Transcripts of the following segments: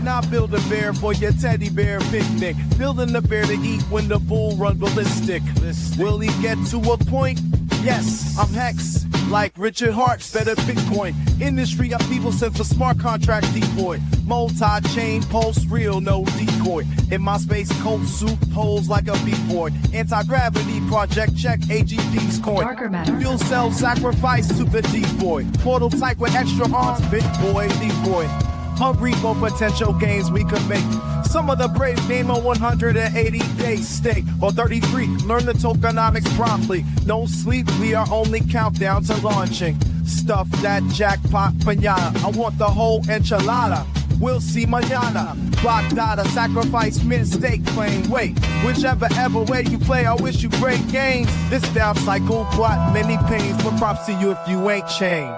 Now build a bear for your teddy bear picnic. Building a bear to eat when the bull run ballistic. Will he get to a point? Yes, I'm Hex. Like Richard Hart's better Bitcoin. Industry got people sent for smart contract decoy. Multi-chain pulse real, no decoy. In my space, coat suit pose like a B-boy. Anti-gravity project check AGP's coin. Darker matter. Fuel cell sacrifice to the decoy. Portal type with extra arms, big boy, decoy. Hungry for potential gains we could make. Some of the brave game a 180-day stake or 33. Learn the tokenomics promptly. No sleep, we are only countdown to launching. Stuff that jackpot pinata. I want the whole enchilada. We'll see mañana. Block data, sacrifice, mistake, claim. Wait, whichever ever way you play, I wish you great games. This down cycle brought many pains, but props to you if you ain't changed.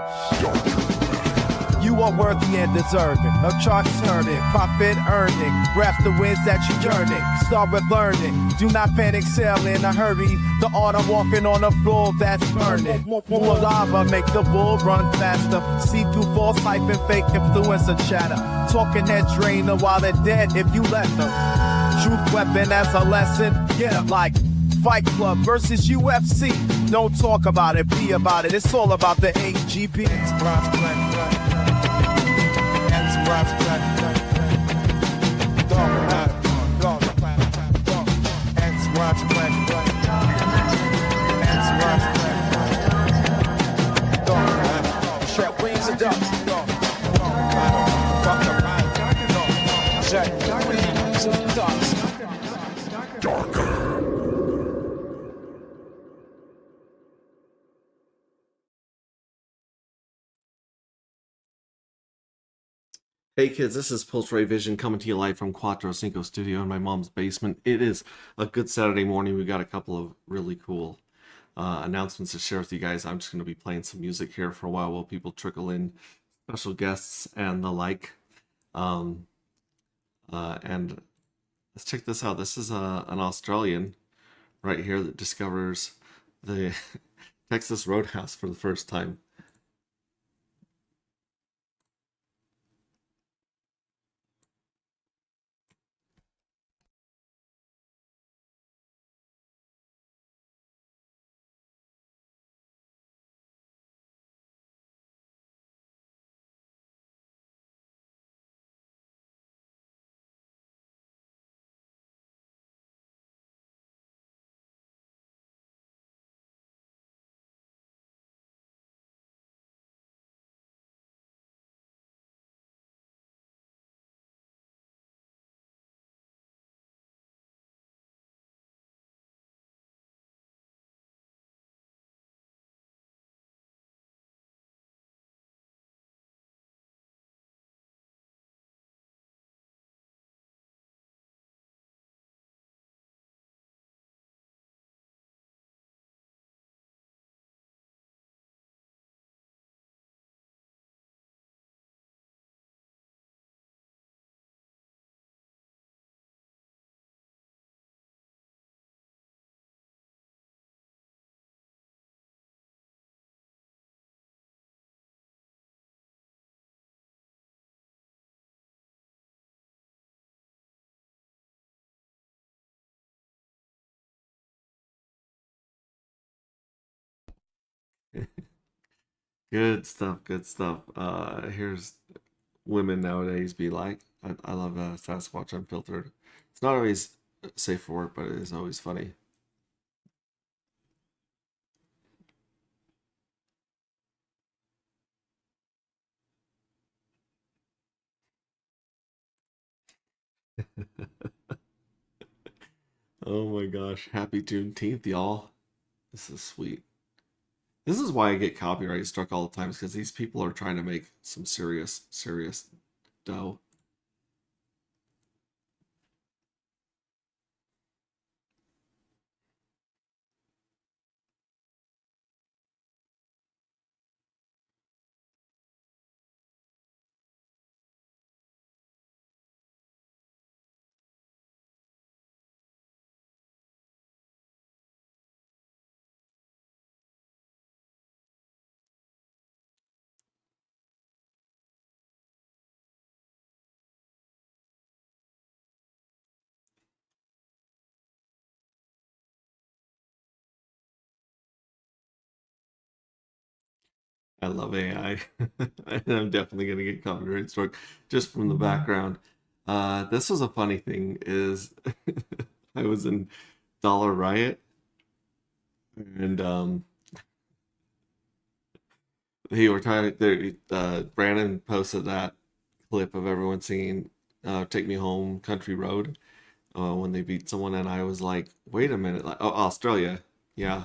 You are worthy and deserving of charts turning, profit earning, grasp the winds that you yearning. Start with learning, do not panic, sail in a hurry. The art of walking on a floor that's burning. More lava make the bull run faster. See through false hype and fake influencer chatter. Talking heads drain them while they're dead if you let them. Truth weapon as a lesson, get up like Fight Club versus UFC. Don't talk about it, be about it. It's all about the AGP. Hey kids, this is Post Ray Vision coming to you live from Quattro Cinco Studio in my mom's basement. It is a good Saturday morning. We got a couple of really cool announcements to share with you guys. I'm just going to be playing some music here for a while people trickle in, special guests and the like. And let's check this out. This is an Australian right here that discovers the Texas Roadhouse for the first time. Good stuff, good stuff. Here's women nowadays be like. I love Sasquatch Unfiltered. It's not always safe for work, but it is always funny. Oh my gosh, happy Juneteenth, y'all. This is sweet. This is why I get copyright struck all the time, because these people are trying to make some serious dough. I love AI. And I'm definitely gonna get copyright struck just from the background. This was a funny thing is I was in Dollar Riot and they were trying to Brandon posted that clip of everyone singing Take Me Home Country Road when they beat someone, and I was like, wait a minute, like, oh, Australia, yeah.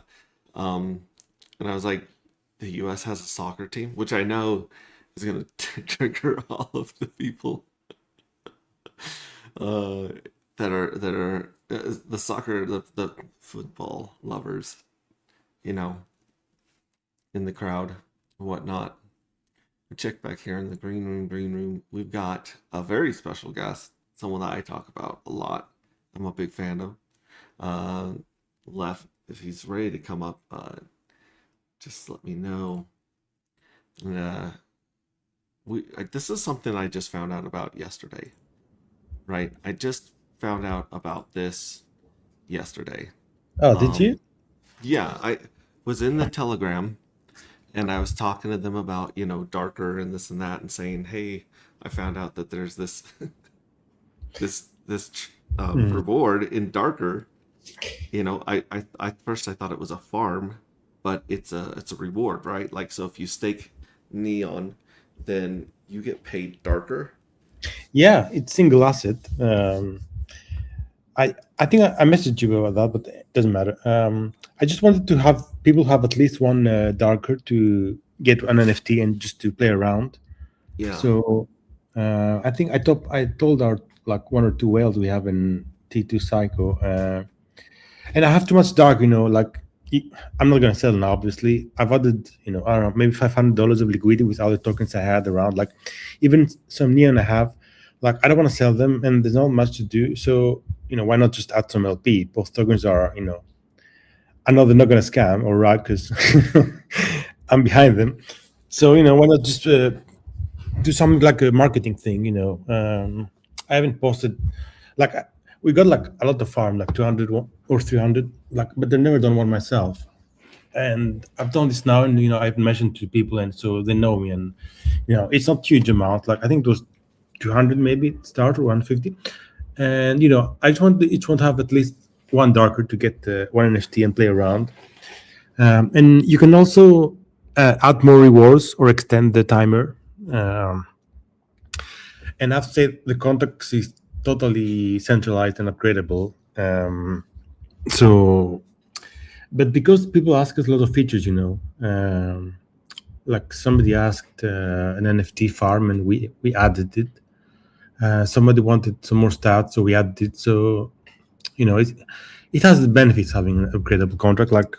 And I was like, the US has a soccer team, which I know is going to trigger all of the people uh, that are the soccer, the football lovers, you know, in the crowd and whatnot. Check back here in the green room. Green room, we've got a very special guest, someone that I talk about a lot. I'm a big fan of. Uh, Left, if he's ready to come up, just let me know. Uh, this is something I just found out about yesterday, right? I just found out about this yesterday. Oh, did Um, you? yeah, I was in the Telegram and I was talking to them about, darker and this and that, and saying, "Hey, I found out that there's this this Mm. reward in darker." I first I thought it was a farm, but it's a reward, right? Like, so if you stake neon, then you get paid darker. Yeah, it's single asset. I think I messaged you about that, but it doesn't matter. I just wanted to have people have at least one darker to get an NFT and just to play around. Yeah, So I think I told our like one or two whales we have in T2 Psycho, and I have too much dark. Like I'm not gonna sell now. Obviously, I've added I don't know, maybe $500 of liquidity with other tokens I had around. Like even some neon I have. Like I don't want to sell them, and there's not much to do. So why not just add some LP? Both tokens are I know they're not gonna scam or right because I'm behind them. So why not just do something like a marketing thing? I haven't posted like we got like a lot of farm like 200 or 300 like, but I've never done one myself. And I've done this now, and I've mentioned to people, and so they know me. And it's not huge amount. Like I think it was 200 maybe start or 150. And I just want each one to have at least one darker to get one NFT and play around. And you can also add more rewards or extend the timer. And I've said the contract is totally centralized and upgradable. So, but because people ask us a lot of features, like somebody asked an NFT farm, and we added it. Somebody wanted some more stats, so we added it. So, it has the benefits having an upgradable contract. Like,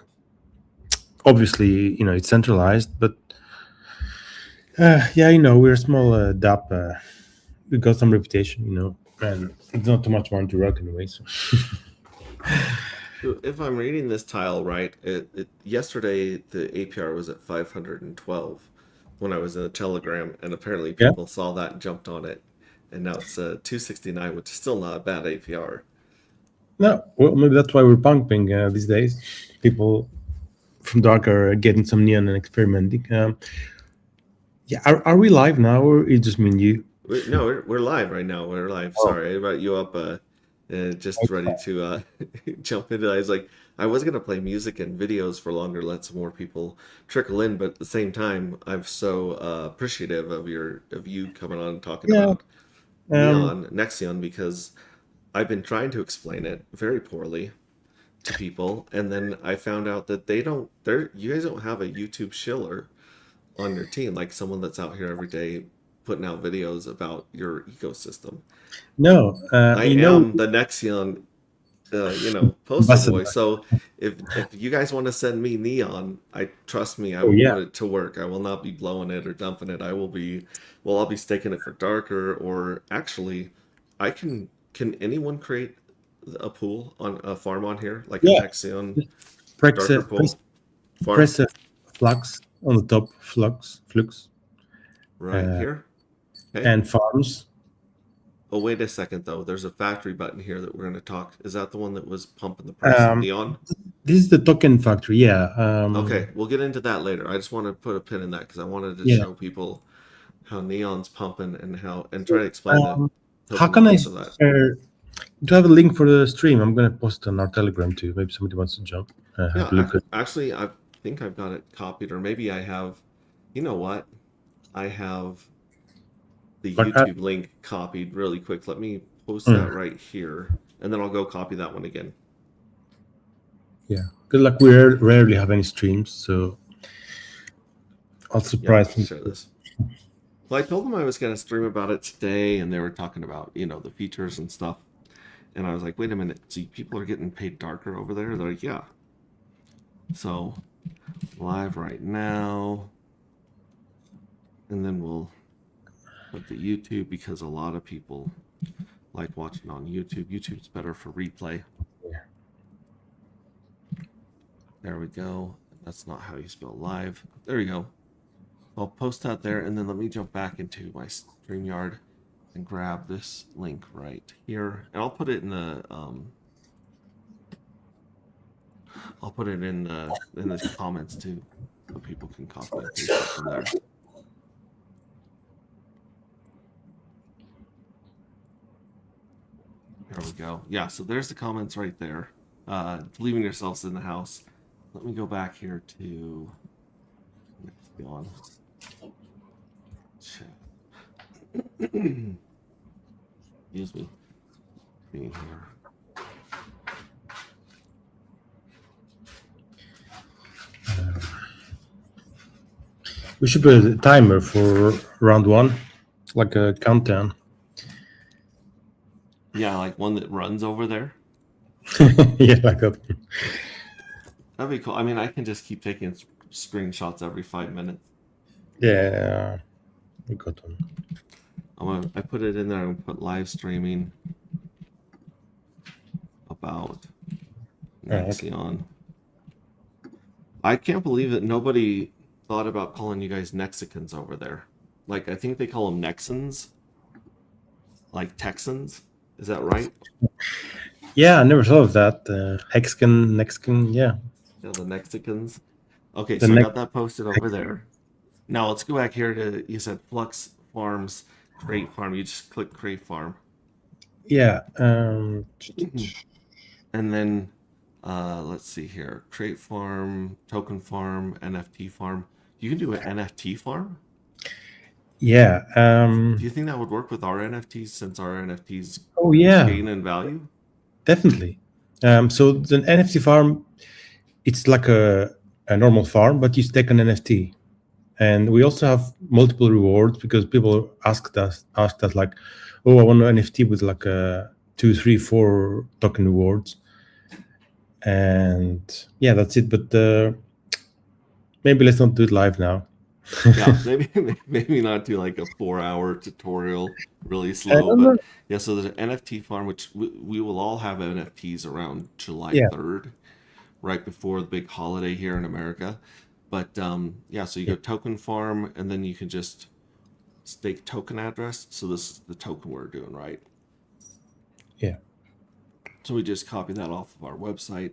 obviously, it's centralized, but yeah, we're a small DApp. We got some reputation, and it's not too much money to work anyway. So, so if I'm reading this tile right, yesterday the APR was at 512 when I was in the Telegram, and apparently yeah. people saw that and jumped on it, and now it's 269, which is still not a bad APR. No, well, maybe that's why we're pumping these days. People from dark are getting some neon and experimenting. Yeah, are we live now, or it just mean you? No, we're live right now. We're live. Oh, Sorry, I brought you up, just ready to jump into it. I was like, I was gonna play music and videos for longer, let some more people trickle in, but at the same time, I'm so appreciative of you coming on and talking yeah. about Um, Nexion, because I've been trying to explain it very poorly to people, and then I found out that you guys don't have a YouTube shiller on your team, like someone that's out here every day putting out videos about your ecosystem. no, I am the Nexion, poster boy. ambassador. So if you guys want to send me neon, trust me, I Oh will yeah, put it to work. I will not be blowing it or dumping it. I'll be staking it for darker, or actually, I can. Can anyone create a pool on a farm on here, like a yeah. Nexion Press darker press pool farm press flux on the top, flux, right uh, here? Okay. and farms. Oh, wait a second though. There's a factory button here that we're going to talk. Is that the one that was pumping the price of Um, neon? This is the token factory. Yeah. Okay, we'll get into that later. I just want to put a pin in that because I wanted to Yeah. show people how Neon's pumping and try to explain the How can I tokenomics of that. share? Do you have a link for the stream? I'm gonna post it on our Telegram too. Maybe somebody wants to jump. Have a look at. Actually, I think I've got it copied, or maybe I have. You know what? I have the Like, YouTube link copied really quick. Let me post that right here, and then I'll go copy that one again. Yeah, because like we rarely have any streams, so I'll surprise Share this. Well, I told them I was going to stream about it today, and they were talking about the features and stuff, and I was like, wait a minute, see, people are getting paid darker over there? They're like, yeah. So live right now, and then we'll put the YouTube because a lot of people like watching on YouTube. YouTube's better for replay. Yeah. There we go. That's not how you spell live. There we go. I'll post that there, and then let me jump back into my StreamYard and grab this link right here, and I'll put it in the comments too, so people can copy and paste it from there. There we go. Yeah, so there's the comments right there. Leaving yourselves in the house. Let me go back here to. Go on. Excuse me. Being here. We should put a timer for round one, like a countdown. Yeah, like one that runs over there. Yeah, like that. That'd be cool. I mean, I can just keep taking screenshots every 5 minutes. Yeah, we got one. I put it in there and put live streaming about Nexion. I can't believe that nobody thought about calling you guys Nexicans over there. Like, I think they call them Nexans, like Texans. Is that right? Yeah, I never thought of that. Hexcan, Nexcan, yeah. Yeah, the Nexicans. Okay, so I got that posted over there. Now let's go back here to, you said Flux Farms, Crate Farm. You just click Crate Farm. Yeah. And then let's see here. Crate Farm, Token Farm, NFT Farm. You can do an NFT farm? Yeah. Do you think that would work with our NFTs since our NFTs gain in value? Definitely. So the NFT farm, it's like a normal farm, but you stake an NFT. And we also have multiple rewards because people asked us like, oh, I want an NFT with like 2, 3, 4 token rewards. And yeah, that's it. But maybe let's not do it live now. Yeah, maybe not do like a 4-hour tutorial really slow. But yeah, so the NFT farm, which we will all have NFTs around July 3rd, right before the big holiday here in America. But yeah, so you go token farm, and then you can just stake token address. So this is the token we're doing, right? Yeah. So we just copy that off of our website.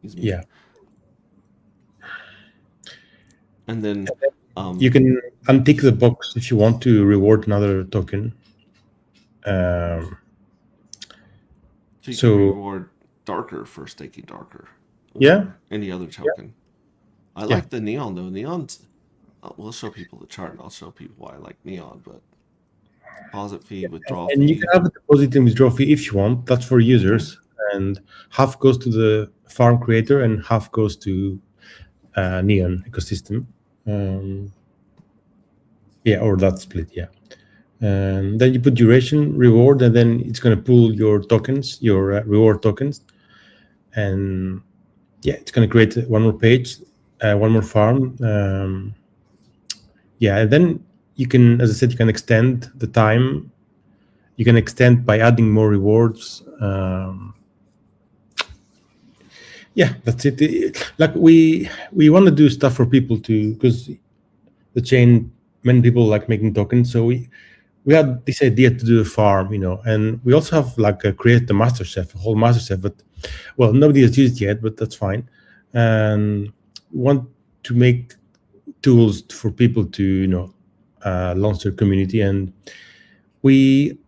Yeah. And then you can untick the box if you want to reward another token. So you can reward Darker for staking Darker. Yeah. Any other token. I like the Neon though. Neon's. We'll show people the chart, and I'll show people why I like Neon. But deposit fee, withdrawal fee. And you can have a deposit and withdrawal fee if you want. That's for users, and half goes to the farm creator and half goes to Neon ecosystem. Yeah, or that split. Yeah. And then you put duration, reward, and then it's going to pull your tokens, your reward tokens, and yeah, it's going to create one more page, one more farm. Yeah, and then you can, as I said, you can extend the time. You can extend by adding more rewards. Yeah, that's it. Like we want to do stuff for people to, because the chain, many people like making tokens, so we had this idea to do a farm, and we also have like create the master chef, a whole master chef, but well, nobody has used it yet, but that's fine. And we want to make tools for people to launch their community, and we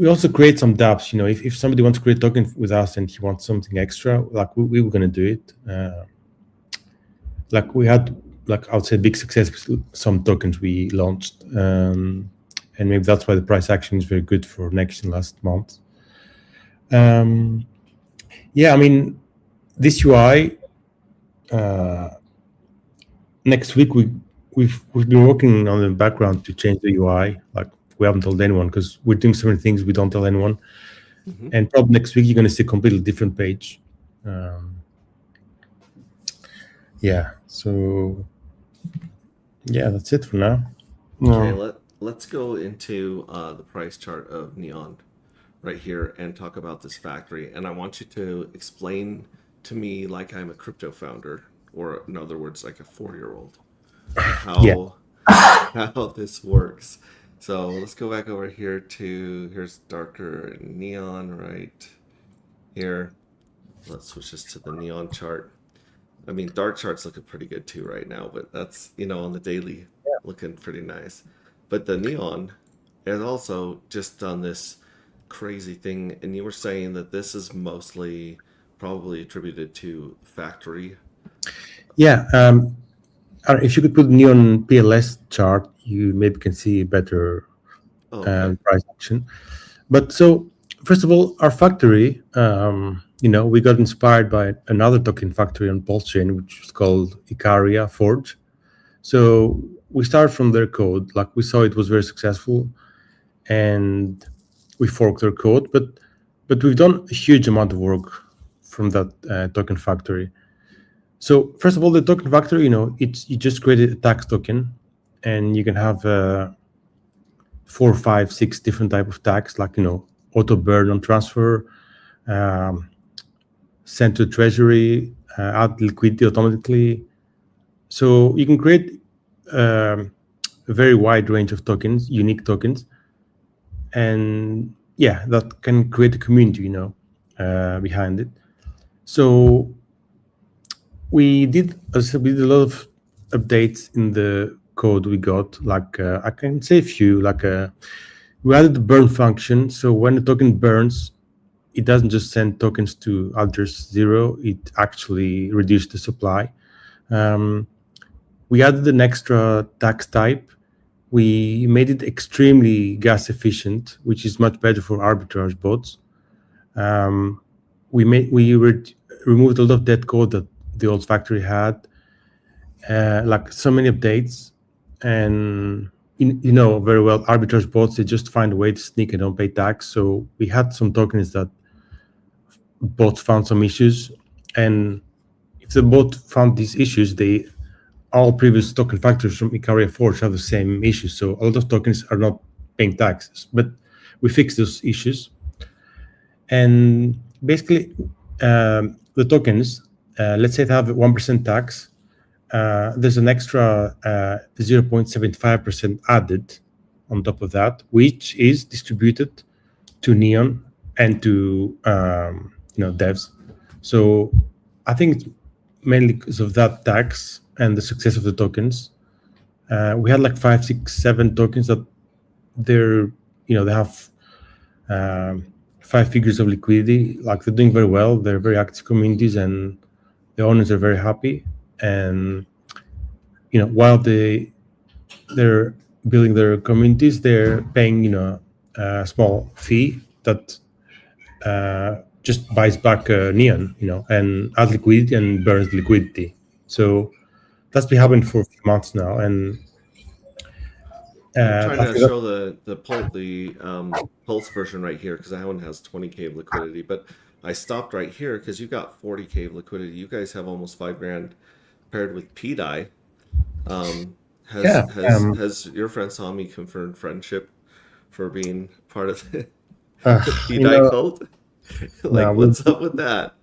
also create some dApps. If somebody wants to create token with us and he wants something extra, like we were going to do it. Like we had, like I would say, big success with some tokens we launched, and maybe that's why the price action is very good for Nexion last month. Yeah, I mean, this UI. Next week we've been working on the background to change the UI. Like we haven't told anyone because we're doing so many things we don't tell anyone. Mhm. And probably next week you're going to see a completely different page. Yeah. So yeah, that's it for now. Okay, let's go into the price chart of Neon right here and talk about this factory. And I want you to explain to me, like I'm a crypto founder, or in other words, like a 4-year-old, how how this works. So let's go back over here to here's darker neon right here. Let's switch this to the neon chart. I mean, dark chart's looking pretty good too right now, but that's on the daily looking pretty nice. But the neon has also just done this crazy thing, and you were saying that this is mostly probably attributed to factory. Yeah. If you could put Neon PLS chart, you maybe can see better Okay. price action. But so first of all, our factory, we got inspired by another token factory on Pulse Chain, which is called Icaria Forge. So we started from their code. Like we saw it was very successful, and we forked their code. But we've done a huge amount of work from that token factory. So first of all, the token factory, you just created a tax token, and you can have 4, 5, 6 different type of tax, like auto burn on transfer, send to treasury, add liquidity automatically. So you can create a very wide range of tokens, unique tokens, and yeah, that can create a community, behind it. So we did a lot of updates in the code we got. Like I can say a few. Like we added the burn function, so when the token burns, it doesn't just send tokens to address 0. It actually reduced the supply. We added an extra tax type. We made it extremely gas efficient, which is much better for arbitrage bots. We removed a lot of dead code that the old factory had, like so many updates, and very well, arbitrage bots, they just find a way to sneak and don't pay tax. So we had some tokens that bots found some issues, and if the bot found these issues, all previous token factories from Icaria Forge have the same issues. So a lot of tokens are not paying taxes, but we fixed those issues. And basically, the tokens, let's say they have 1% tax, there's an extra 0.75% added on top of that, which is distributed to Neon and to devs. So I think it's mainly because of that tax and the success of the tokens. We had like 5, 6, 7 tokens that they have 5 figures of liquidity. Like they're doing very well. They're very active communities, and the owners are very happy. And while they're building their communities, they're paying a small fee that just buys back Neon, and adds liquidity and burns liquidity. So that's been happening for a few months now, and I'm trying to show the Pulse version right here because that one has 20K of liquidity, but I stopped right here because you got 40K of liquidity. You guys have almost $5,000 paired with PDAI. Has your friend Sami confirmed friendship for being part of the PDAI cult? What's up with that?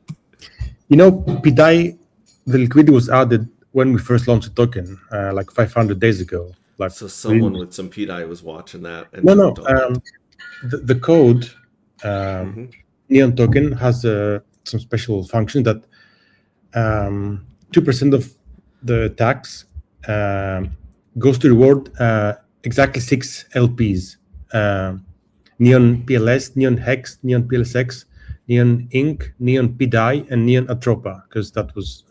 PDAI, the liquidity was added when we first launched the token, like 500 days ago. Like So someone with some PDI was watching that and no, jumped on the code Mhm. Neon token has some special function that 2% of the tax goes to reward exactly 6 LPs: Neon PLS, Neon Hex, Neon PLSX, Neon Inc., Neon PDI, and Neon Atropa, because that was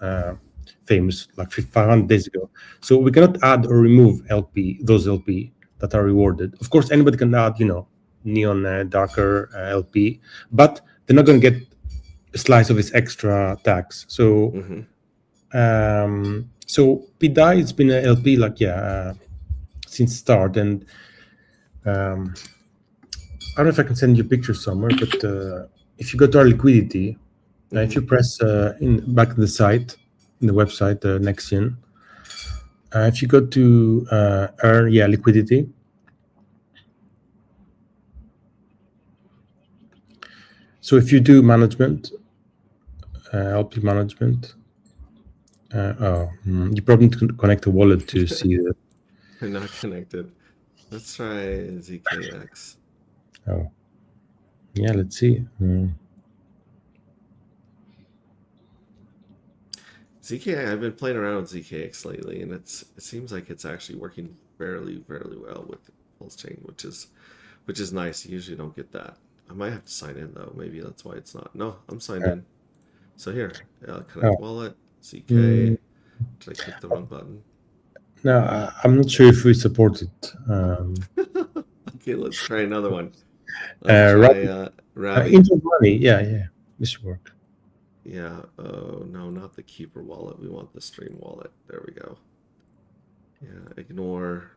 famous like 500 days ago. So we cannot add or remove those LP that are rewarded. Of course, anybody can add, Neon Darker LP, but they're not going to get a slice of its extra tax. So Mhm. so PDI, it's been an LP since start, and I don't know if I can send you a picture somewhere, but if you go to our liquidity, if you press back to the site, in the website, Nexion, if you go to earn liquidity, so if you do management, LP management, you probably need to connect a wallet to see that. They're not connected. Let's try ZKX. Oh, yeah, let's see. ZK, I've been playing around with ZKX lately, and it seems like it's actually working fairly well with Pulse Chain, which is nice. You usually don't get that. I might have to sign in though. Maybe that's why it's not. No, I'm signed in. So here, connect wallet, ZK. Did I click the wrong button? No, I'm not sure if we support it. Okay, let's try another one. Let's try Ravi. Instant money, yeah, this should work. Yeah. Oh no, not the Keeper wallet. We want the Stream wallet. There we go. Yeah. Ignore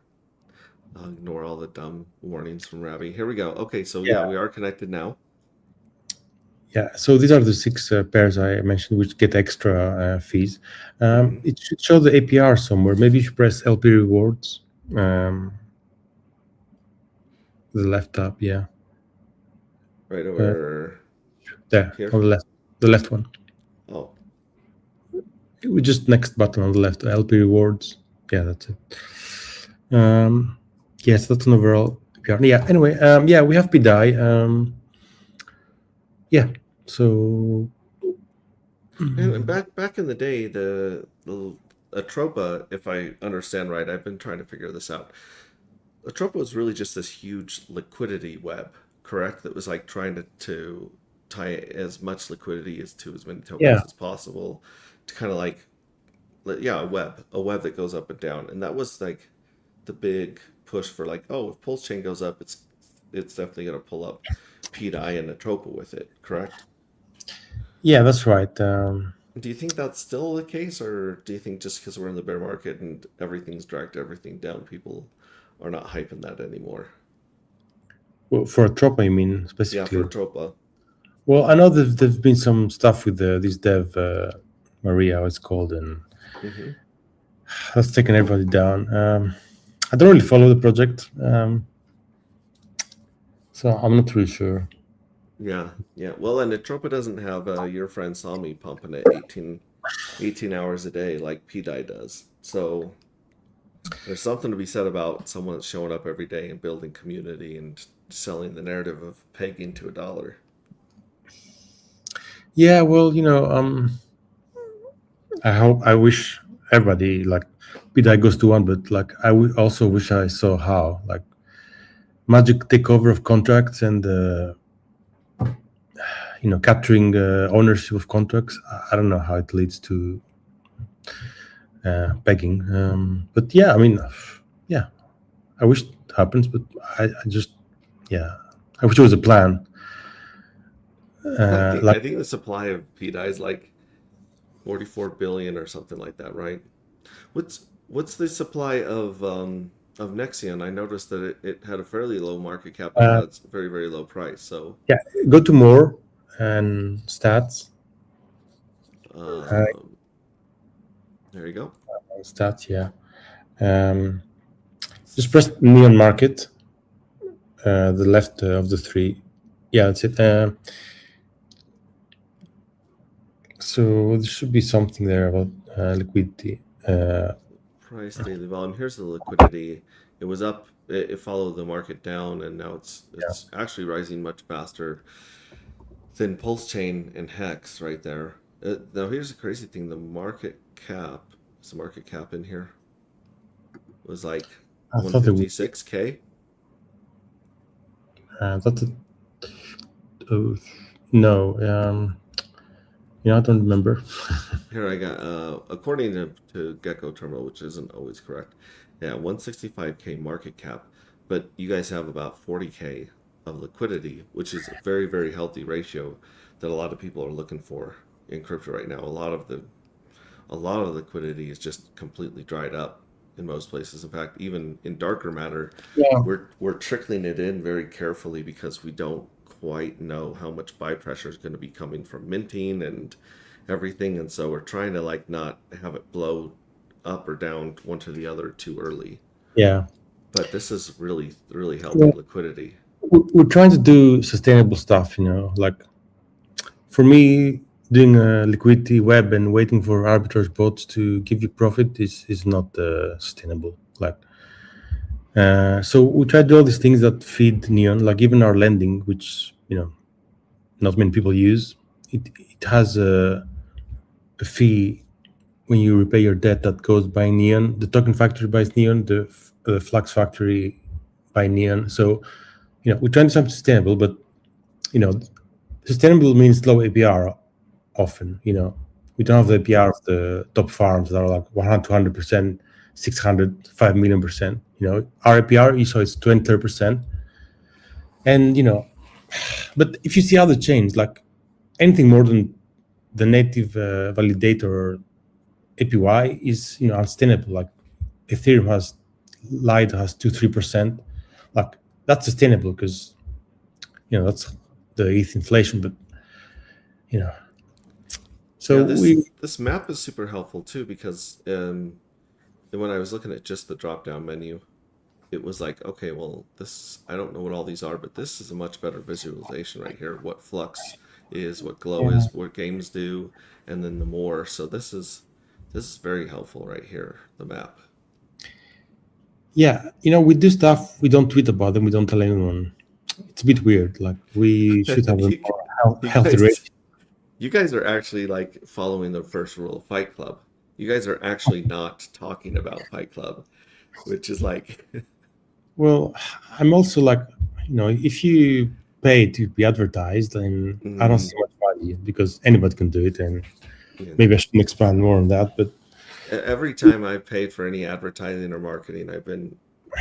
all the dumb warnings from Ravi. Here we go. Okay, so yeah, we are connected now. Yeah, so these are the 6 pairs I mentioned, which get extra fees. It should show the APR somewhere. Maybe if you press LP rewards, the left tab, yeah. Right over there, here? on the left one. Oh. We just next button on the left, LP rewards. Yeah, that's it. Yes, that's an overall APR. Yeah, anyway, we have PDI. Yeah, so And back in the day, the Atropa, if I understand right, I've been trying to figure this out. Atropa was really just this huge liquidity web, correct? That was like trying to tie as much liquidity to as many tokens as possible, to kind of like, a web that goes up and down. And that was like the big push for like, oh, if Pulse Chain goes up, it's definitely going to pull up PDI and Atropa with it, correct? Yeah, that's right. Do you think that's still the case, or do you think just because we're in the bear market and everything's dragged everything down, people are not hyping that anymore? Well, for Atropa, you mean specifically? Yeah, for Atropa. Well, I know there's been some stuff with this dev, Maria, how it's called, and that's taken everybody down. I don't really follow the project, so I'm not really sure. Yeah. Well, and Atropa doesn't have your friend Sami pumping it 18 hours a day like PDI does. So there's something to be said about someone that's showing up every day and building community and selling the narrative of pegging to $1. Yeah, well, I wish everybody like PDI goes to 1, but like I also wish I saw how like magic takeover of contracts and capturing ownership of contracts. I don't know how it leads to pegging, but yeah, I mean, yeah, I wish it happens, but I just, I wish it was a plan. I think the supply of PDI is like 44 billion or something like that, right? What's the supply of Nexion? I noticed that it had a fairly low market cap, but it has a very, very low price. So yeah, go to more and stats. There you go. Stats, yeah. Just press Neon Market, the left of the 3. Yeah, that's it. So there should be something there about liquidity. price, daily volume. Here's the liquidity. It was up. It followed the market down, and now it's actually rising much faster than Pulse Chain and Hex right there. Now here's the crazy thing: the market cap. Is the market cap in here? Was like 156K. That's no. I don't remember. Here I got, according to Gecko Terminal, which isn't always correct. Yeah, 165K market cap, but you guys have about 40K of liquidity, which is a very, very healthy ratio that a lot of people are looking for in crypto right now. A lot of liquidity is just completely dried up in most places. In fact, even in darker matter, we're trickling it in very carefully because we don't quite know how much buy pressure is going to be coming from minting and everything, and so we're trying to like not have it blow up or down one to the other too early. Yeah, but this is really, really helping liquidity. We're trying to do sustainable stuff, like for me, doing a liquidity web and waiting for arbitrage bots to give you profit is not sustainable. Like, so we try to do all these things that feed Neon, like even our lending, which not many people use. It has a fee when you repay your debt that goes by Neon. The token factory buys Neon, the Flux factory by Neon. So we're trying to do something sustainable, but sustainable means low APR. Often, we don't have the APR of the top farms that are like 100, 200%, 600, 5 million%. Our APR is 20%. And, but if you see other chains, like anything more than the native validator APY is, unsustainable. Like Ethereum has 2-3%. Like that's sustainable because, that's the ETH inflation, but, So this map is super helpful too because when I was looking at just the drop down menu, it was like, okay, well, this, I don't know what all these are, but this is a much better visualization right here. What Flux is, what Glow is, what games do, and then the more. So this is very helpful right here, the map. Yeah, we do stuff, we don't tweet about them, we don't tell anyone. It's a bit weird. Like we should have a more healthy rate. You guys are actually like following the first rule of Fight Club. You guys are actually not talking about Fight Club, which is like. Well, I'm also like, if you pay to be advertised, then I don't see much value because anybody can do it, and maybe I shouldn't expand more on that. But every time I paid for any advertising or marketing, I've been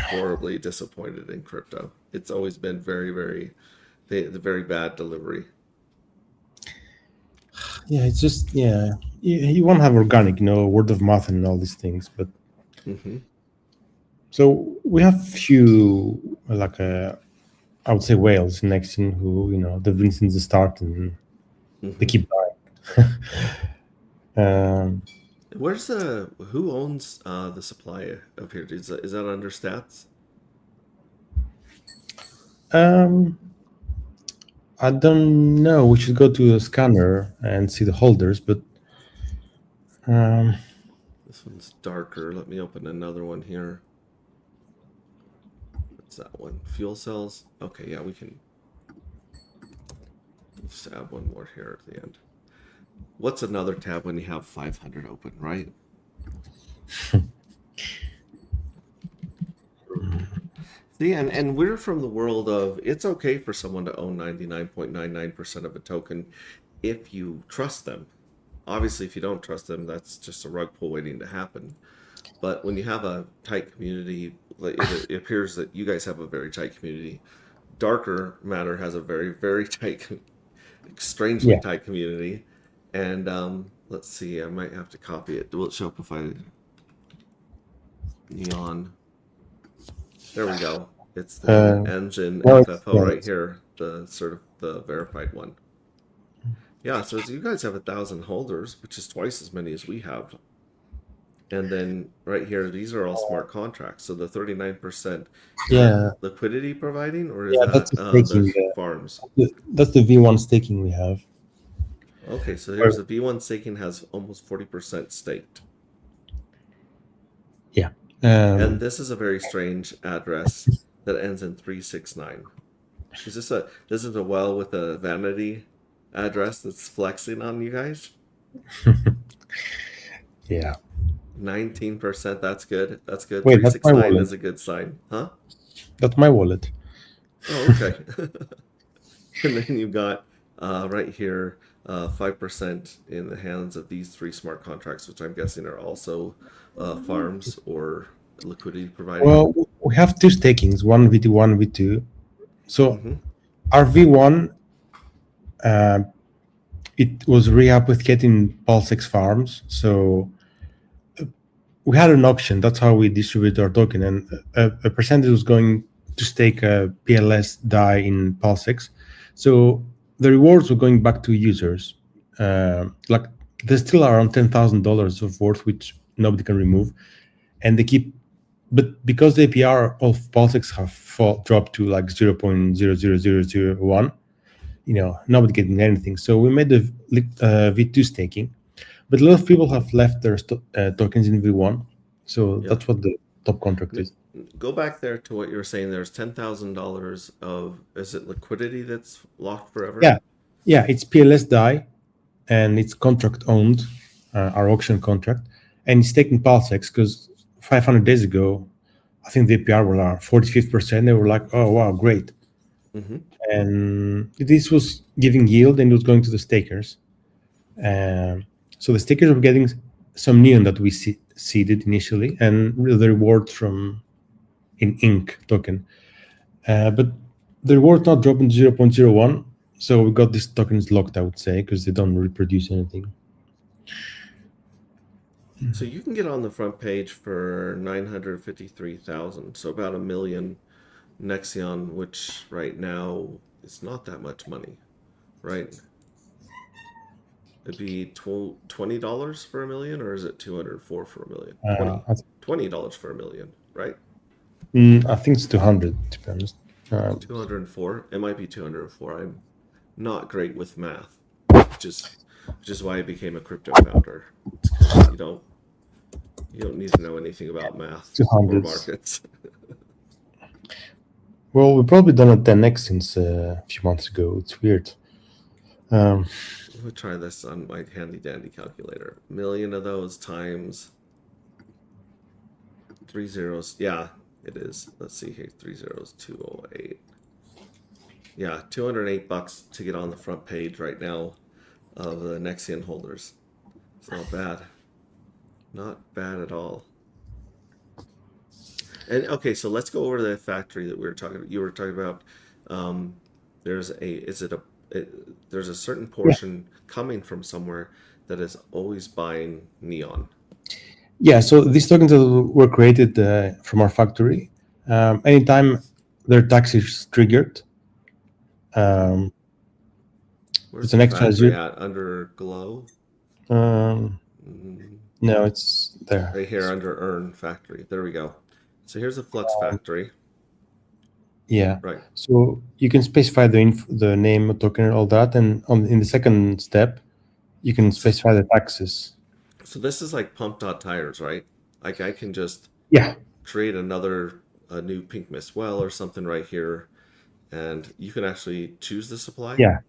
horribly disappointed in crypto. It's always been very, very, the very bad delivery. Yeah, it's just you want to have organic, word of mouth and all these things, but so we have few like I would say whales in Nexion who they've been since the start and they keep dying. Who owns the supply of here? Is that under stats? I don't know. We should go to the scanner and see the holders, but this one's darker. Let me open another one here. What's that one? Fuel cells? Okay, yeah, we can just add one more here at the end. What's another tab when you have 500 open, right? See, and we're from the world of it's okay for someone to own 99.99% of a token if you trust them. Obviously, if you don't trust them, that's just a rug pull waiting to happen. But when you have a tight community, it appears that you guys have a very tight community. Darker Matter has a very, very tight, strangely tight community. And let's see, I might have to copy it. Will it show up if I Neon? There we go. It's the engine FFO right here, the verified one. Yeah, so you guys have 1,000 holders, which is twice as many as we have. And then right here, these are all smart contracts. So the 39% liquidity providing, or is that the farms? That's the V1 staking we have. Okay, so here's the V1 staking has almost 40% staked. Yeah. And this is a very strange address that ends in 369. This is a well with a vanity address that's flexing on you guys? Yeah. 19%, that's good. That's good. Wait, that's my 369 wallet. is a good sign. Huh? That's my wallet. Oh, okay. And then you've got right here 5% in the hands of these three smart contracts, which I'm guessing are also farms or liquidity providing. Well, we have two stakings, one V2, one V2. So Hmm. our V1, uh, it was reapplicating PulseX farms. So we had an auction. That's how we distribute our token, and a percentage was going to stake a PLS DAI in PulseX. So the rewards were going back to users. Like there's still around $10,000 of worth, which nobody can remove, and they keep. But because the APR of PulseX have dropped to like 0.00001, nobody getting anything. So we made the V2 staking, but a lot of people have left their tokens in V1. So Yeah. that's what the top contract is. Go back there to what you were saying. There's $10,000 of, is it liquidity that's locked forever? Yeah, it's PLS DAI, and it's contract owned, our auction contract, and it's taking PulseX because 500 days ago, I think the APR were 45%. They were like, oh wow, great. Mm-hmm. And this was giving yield, and it was going to the stakers. So the stakers were getting some neon that we seeded initially, and the reward from in ink token. But the reward not dropping to 0.01, so we got these tokens locked, I would say, because they don't reproduce anything. So you can get on the front page for 953,000, so about $1 million Nexion, which right now is not that much money, right? It'd be $20 for $1 million, or is it 204 for $1 million? $20 for $1 million, right? I think it's 200, to be honest. 204. It might be 204. I'm not great with math, which is why I became a crypto founder. It's 'cause you don't need to know anything about math or 200s. markets. Well, we've probably done a 10x since a few months ago. It's weird. Let me try this on my handy dandy calculator. $1 million of those times 3 zeros. Yeah, it is. Let's see here. 3 zeros, 208. Yeah, $208 to get on the front page right now of the Nexion holders. It's not bad. Not bad at all. And okay, so let's go over to the factory that we were talking about. You were talking about there's a certain portion coming from somewhere that is always buying neon. Yeah, so these tokens were created from our factory. Anytime their tax is triggered, Where's it's the an extra factory zero. at? Under Glow? No, it's there. Right here under Earn Factory. There we go. So here's a Flux Factory. Yeah. Right. So you can specify the name of token and all that, and in the second step, you can specify the taxes. So this is like pump.tires, right? Like I can just create a new Pink Mist well or something right here, and you can actually choose the supply. Yeah.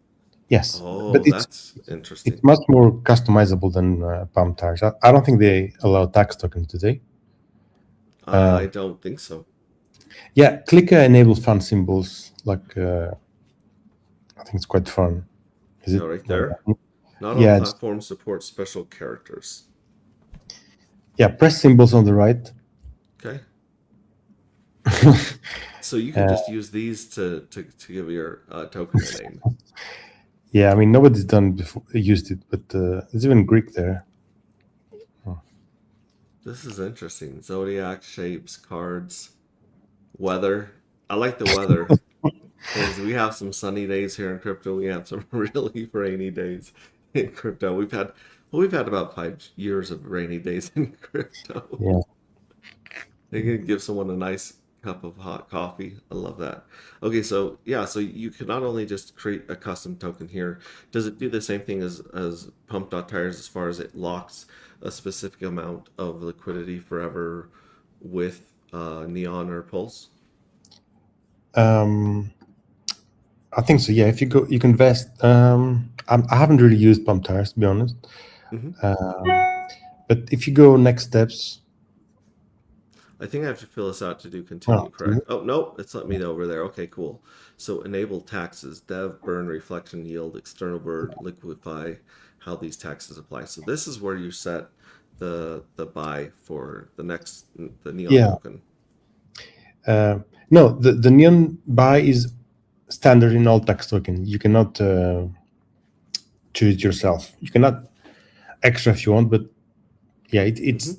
Yes. Oh, but that's interesting. It's much more customizable than pump tires. I don't think they allow tax tokens, do they? I don't think so. Yeah, click enable fun symbols. Like I think it's quite fun. Is it right there? Not all platforms support special characters. Yeah, press symbols on the right. Okay. So you can just use these to give your token a name. Yeah, I mean nobody's used it, but there's even Greek there. This is interesting. Zodiac shapes, cards, weather. I like the weather because we have some sunny days here in crypto. We have some really rainy days in crypto. We've had about 5 years of rainy days in crypto. Yeah. They can give someone a nice cup of hot coffee. I love that. Okay, so yeah, so you can not only just create a custom token here. Does it do the same thing as pump.tires as far as it locks a specific amount of liquidity forever, with Neon or Pulse? I think so. Yeah, if you go, you can invest. I haven't really used pump tires, to be honest. Mhm. But if you go next steps, I think I have to fill this out to do continue, oh, correct? Oh, no, it's let me know over there. Okay, cool. So enable taxes, dev, burn, reflection, yield, external burn, liquefy, how these taxes apply. So this is where you set the buy for the Neon yeah. token. No, the Neon buy is standard in all tax token. You cannot choose yourself. You cannot extra if you want, but yeah, it's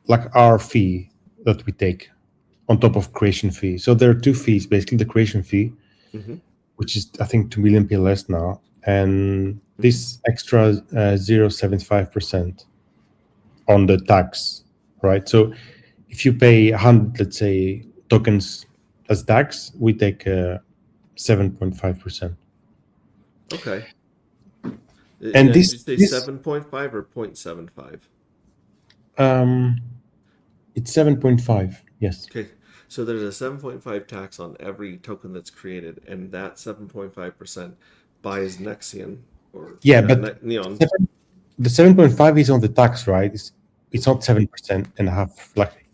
like our fee that we take on top of creation fee. So there are two fees, basically the creation fee, Mhm. which is I think 2 million PLS now, and this extra 0.75% on the tax, right? So if you pay 100, let's say, tokens as tax, we take 7.5%. Okay. And Did you this say 7.5 or 0.75? It's 7.5. Yes. Okay, so there's a 7.5 tax on every token that's created, and that 7.5% buys Nexion or Yeah, but Neon. the 7.5 is on the tax, right? It's not 7% and a half. Like,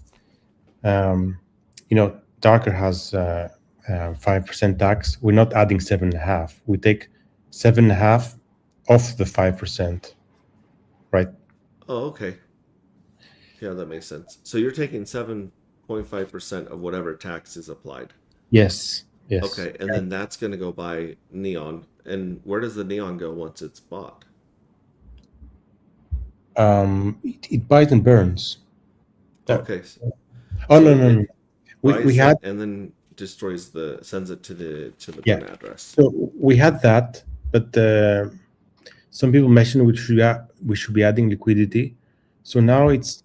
Darker has 5% tax. We're not adding 7.5. We take 7.5 off the 5%, right? Oh, okay. Yeah, that makes sense. So you're taking 7.5% of whatever tax is applied. Yes. Yes. Okay, and then that's going to go buy Neon. And where does the Neon go once it's bought? It buys and burns. Okay. Oh, So no. it We buys had it and then sends it to the yeah. burn address. So we had that, but some people mentioned we should be adding liquidity. So now it's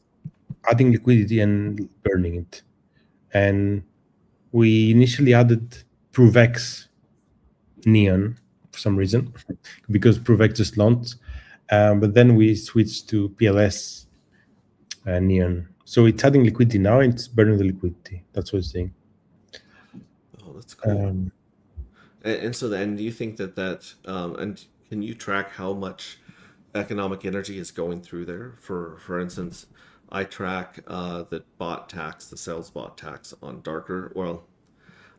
adding liquidity and burning it. And we initially added ProveX Neon for some reason because ProveX just launched. But then we switched to PLS Neon. So it's adding liquidity now and it's burning the liquidity. That's what it's saying. Oh, that's cool. And so then, do you think that and can you track how much economic energy is going through there? For instance, I track the bot tax, the sales bot tax on Darker. Well,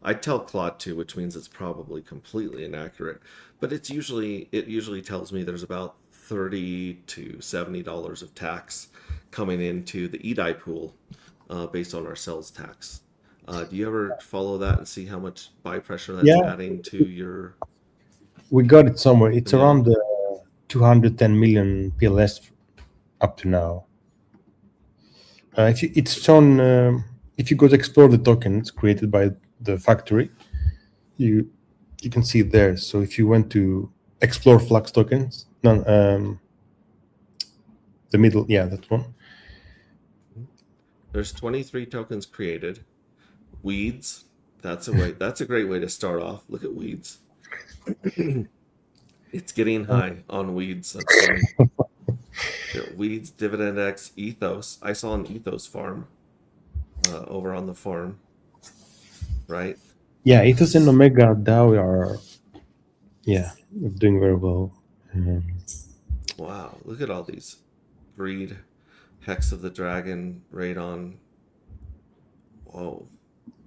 I tell Claude to, which means it's probably completely inaccurate, but it usually tells me there's about $30 to $70 of tax coming into the EDI pool based on our sales tax. Do you ever follow that and see how much buy pressure that's adding to your? We got it somewhere. It's Yeah. around 210 million PLS up to now. It's shown, if you go to explore the tokens created by the factory, you can see it there. So if you went to explore Flux tokens, the middle, yeah, that one. There's 23 tokens created. Weeds, that's a great way to start off. Look at Weeds. It's getting high on Weeds. That's funny. Weeds, Dividend X, Ethos. I saw an Ethos farm over on the farm, right? Yeah, Ethos and Omega DAO are doing very well. Wow, look at all these. Greed, Hex of the Dragon, Radon. Whoa,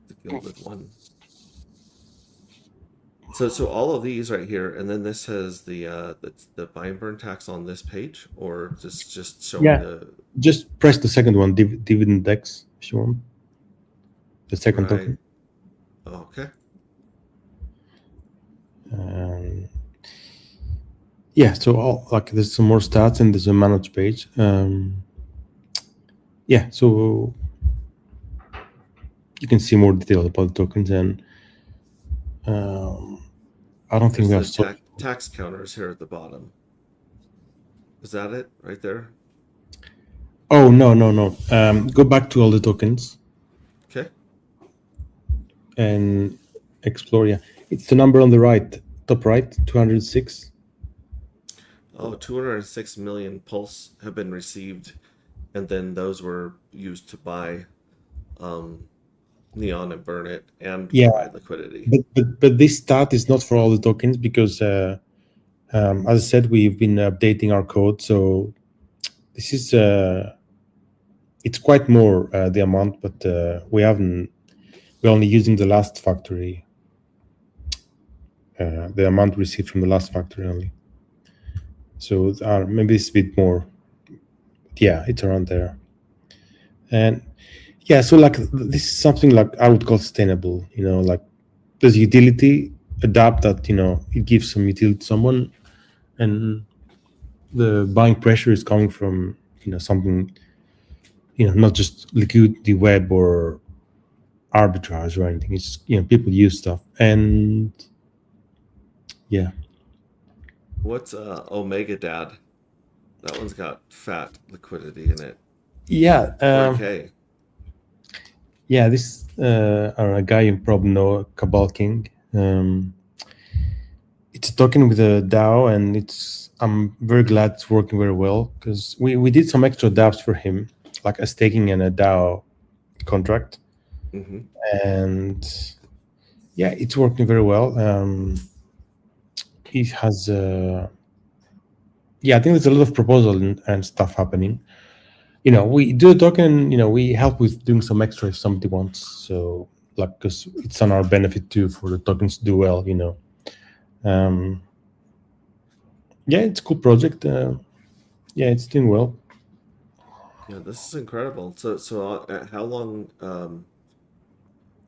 the Gilded One. So all of these right here, and then this has the buy and burn tax on this page, or just showing the. Just press the second one, Dividend X, if you want. The second token. Okay. Yeah, so there's some more stats and there's a manage page. Yeah, so you can see more details about the tokens, and I don't think we have tax counters here at the bottom. Is that it right there? Oh, no. Go back to all the tokens. Okay. And explore. Yeah, it's the number on the right, top right, 206. Oh, 206 million pulse have been received, and then those were used to buy Neon and burn it and Yeah. provide liquidity. But this stat is not for all the tokens because, as I said, we've been updating our code. So this is it's quite more the amount, but we're only using the last factory, the amount received from the last factory only. So maybe it's a bit more. Yeah, it's around there. And yeah, so like this is something like I would call sustainable. Like there's utility, adapt that it gives some utility to someone, and the buying pressure is coming from something, not just liquidity web or arbitrage or anything. It's people use stuff, and yeah. What's Omega Dad? That one's got fat liquidity in it. Yeah. 4K. Yeah, this a guy you probably know, Cabal King. It's a token with a DAO, and I'm very glad it's working very well because we did some extra dApps for him, like a staking and a DAO contract, and yeah, it's working very well. It has I think there's a lot of proposal and stuff happening. We do a token, we help with doing some extra if somebody wants. So like, because it's on our benefit too for the tokens to do well, yeah, it's a cool project. Yeah, it's doing well. Yeah, this is incredible. So how long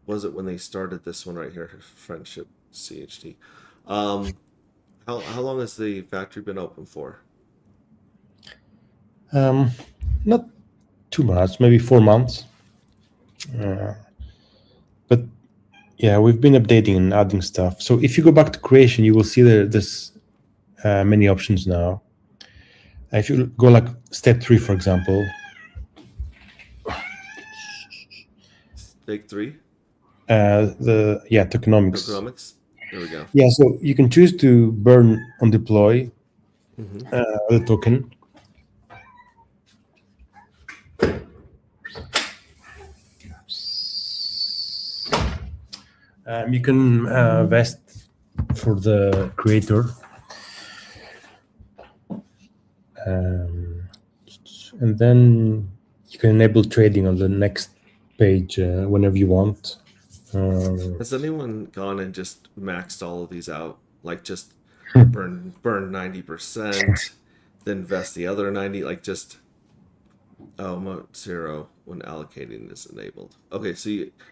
was it when they started this one right here, Friendship CHT? How long has the factory been open for? Not too much, maybe 4 months. But yeah, we've been updating and adding stuff. So if you go back to creation, you will see there's many options now. If you go like step 3, for example. Stake 3? Tokenomics. Tokenomics. There we go. Yeah, so you can choose to burn on deploy the token. You can vest for the creator. And then you can enable trading on the next page whenever you want. Has anyone gone and just maxed all of these out? Like just burn 90%, then vest the other 90, like just mode 0 when allocating is enabled. Okay, so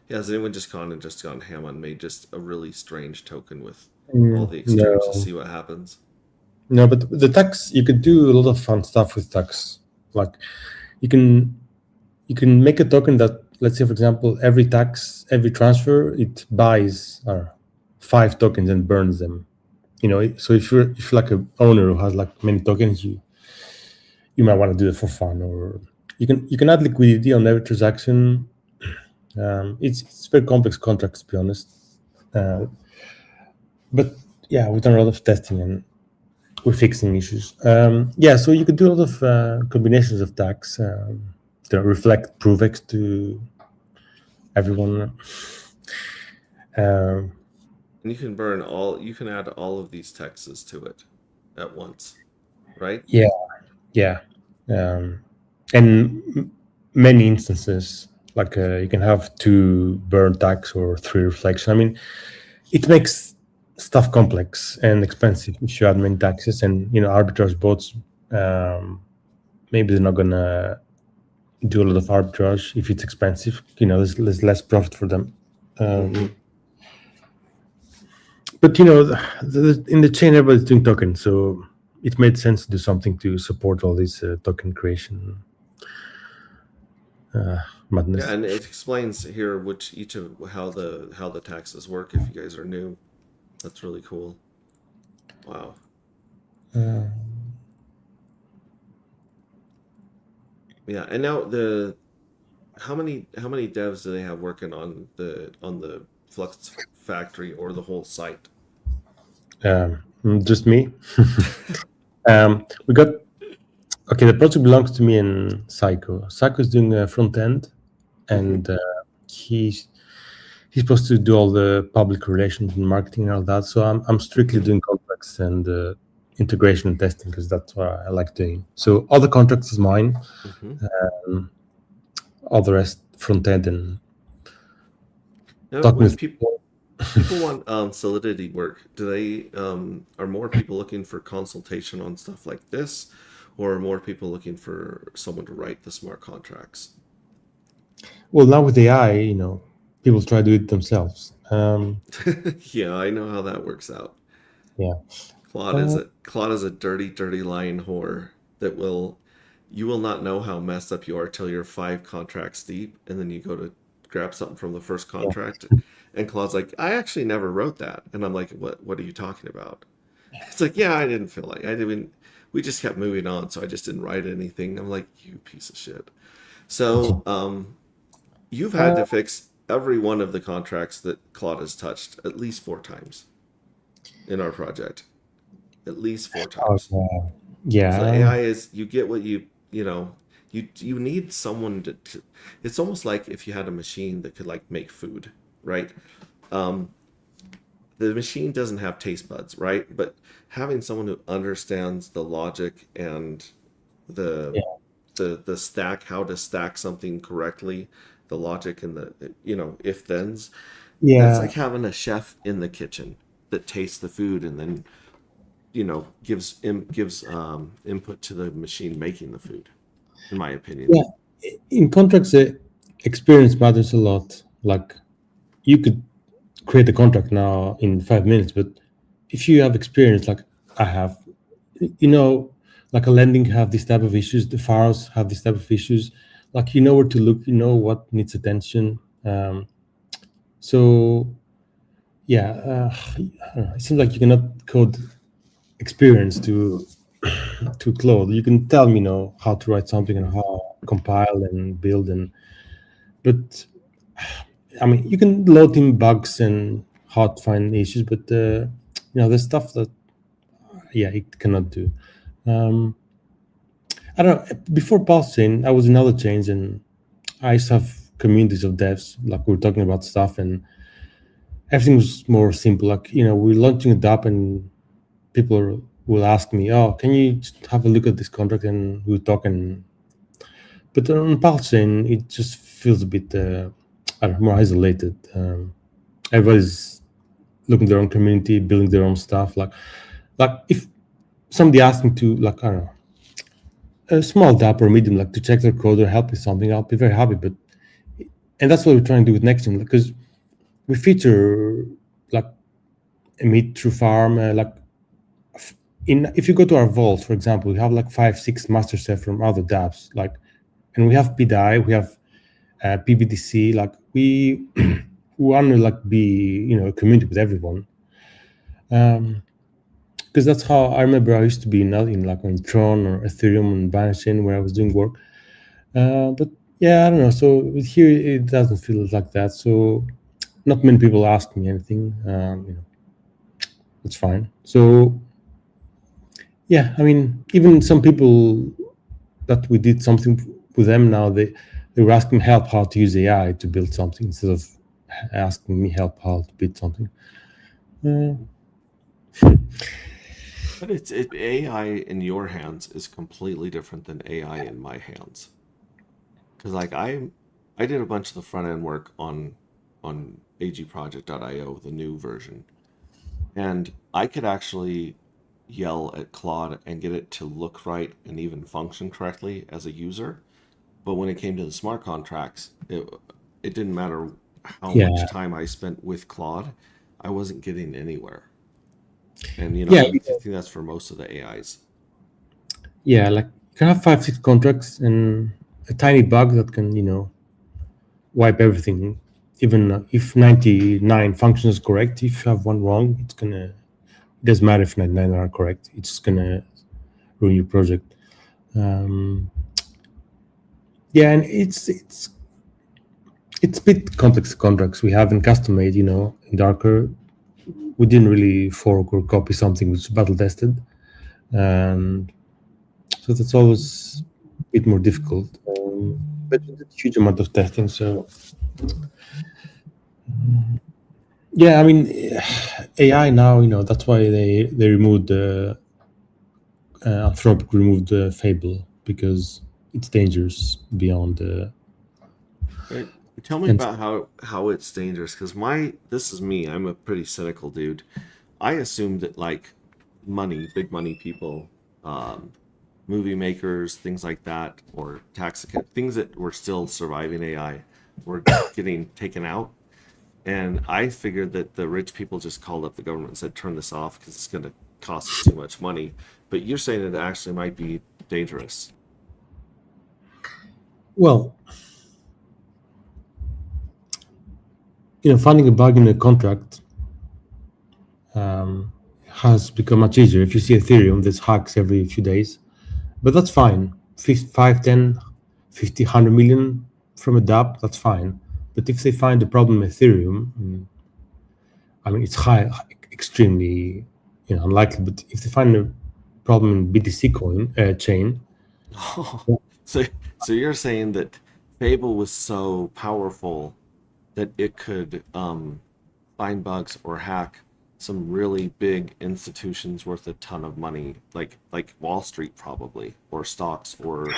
has anyone just gone ham on made just a really strange token with all the extremes to see what happens? No, but the tax, you could do a lot of fun stuff with tax. Like you can make a token that, let's say, for example, every transfer, it buys 5 tokens and burns them. So if you're like an owner who has like many tokens, you might want to do it for fun, or you can add liquidity on every transaction. It's very complex contracts, to be honest. But yeah, we've done a lot of testing and we're fixing issues. So you could do a lot of combinations of tax to reflect ProofX to everyone. And you can add all of these taxes to it at once, right? Yeah. And many instances, like you can have 2 burn tax or 3 reflection. I mean, it makes stuff complex and expensive if you add many taxes, and arbitrage bots, maybe they're not gonna do a lot of arbitrage if it's expensive. There's less profit for them. But in the chain, everybody's doing tokens, so it made sense to do something to support all this token creation madness. Yeah, and it explains here how the taxes work if you guys are new. That's really cool. Wow. Yeah, and now how many devs do they have working on the Flux factory or the whole site? Just me. The project belongs to me and Psycho. Psycho is doing front end, and he's supposed to do all the public relations and marketing and all that. So I'm strictly doing contracts and integration and testing because that's what I like doing. So all the contracts is mine. All the rest front end and talking When with people want Solidity work, do they are more people looking for consultation on stuff like this, or are more people looking for someone to write the smart contracts? Well, now with AI, people try to do it themselves. Yeah, I know how that works out. Yeah. Claude is a dirty, dirty lying whore that you will not know how messed up you are till you're 5 contracts deep, and then you go to grab something from the first contract, and Claude's like, I actually never wrote that, and I'm like, what are you talking about? It's like, yeah, I didn't feel like we just kept moving on, so I just didn't write anything. I'm like, you piece of shit. So you've had to fix every one of the contracts that Claude has touched at least 4 times in our project. At least 4 times. Yeah. So AI is, you get what you need someone to it's almost like if you had a machine that could like make food, right? The machine doesn't have taste buds, right? But having someone who understands the logic and the stack, how to stack something correctly, the logic and the if thens. Yeah. It's like having a chef in the kitchen that tastes the food and then gives input to the machine making the food, in my opinion. Yeah. In contracts, experience matters a lot. Like you could create a contract now in 5 minutes, but if you have experience, like I have, like a lending have this type of issues, the farms have this type of issues, like where to look, what needs attention. So yeah, it seems like you cannot code experience to Claude. You can tell me how to write something and how compile and build, but I mean you can load in bugs and how to find issues, but there's stuff that it cannot do. I don't know. Before Pulsechain, I was in other chains and I used to have communities of devs, like we were talking about stuff, and everything was more simple. Like we're launching a DApp and people will ask me, "Oh, can you just have a look at this contract?" And we'll talk. But on Pulsechain, it just feels a bit more isolated. Everybody's looking at their own community, building their own stuff. Like if somebody asked me to, like, I don't know, a small DApp or medium, like to check their code or help with something, I'll be very happy. And that's what we're trying to do with Nextgen, because we feature like a meet through farm, if you go to our vault, for example, we have like 5-6 master set from other dApps, and we have PDI, we have PBDC, like we want to like be a community with everyone, because that's how I remember I used to be in Tron or Ethereum and Binance Chain where I was doing work, but yeah, I don't know. So here it doesn't feel like that. So not many people ask me anything. It's fine. So yeah, I mean, even some people that we did something with them now, they were asking help how to use AI to build something instead of asking me help how to build something. But AI in your hands is completely different than AI in my hands. Because like I did a bunch of the front end work on agproject.io, the new version, and I could actually yell at Claude and get it to look right and even function correctly as a user. But when it came to the smart contracts, it didn't matter how much time I spent with Claude, I wasn't getting anywhere. And I think that's for most of the AIs. Yeah, like you can have 5-6 contracts and a tiny bug that can wipe everything. Even if 99 functions is correct, if you have one wrong, it doesn't matter if 99 are correct, it's just gonna ruin your project. And it's a bit complex contracts we have in custom made. In Darker, we didn't really fork or copy something which is battle tested, and so that's always a bit more difficult. But it's a huge amount of testing, so Yeah, I mean, AI now, that's why they removed Anthropic removed Fable, because it's dangerous beyond. Right. Tell me And about how it's dangerous, because this is me. I'm a pretty cynical dude. I assumed that like big money people, um, movie makers, things like that, or things that were still surviving AI, were getting taken out. And I figured that the rich people just called up the government and said, turn this off because it's going to cost us too much money. But you're saying it actually might be dangerous. well, finding a bug in a contract has become much easier. If you see Ethereum, there's hacks every few days, but that's fine. 5, 10, 50, 100 million from a dApp, that's fine. But if they find a problem in Ethereum, I mean, it's extremely unlikely. But if they find a problem in BTC chain, So you're saying that Fable was so powerful that it could find bugs or hack some really big institutions worth a ton of money, like Wall Street probably, or stocks, or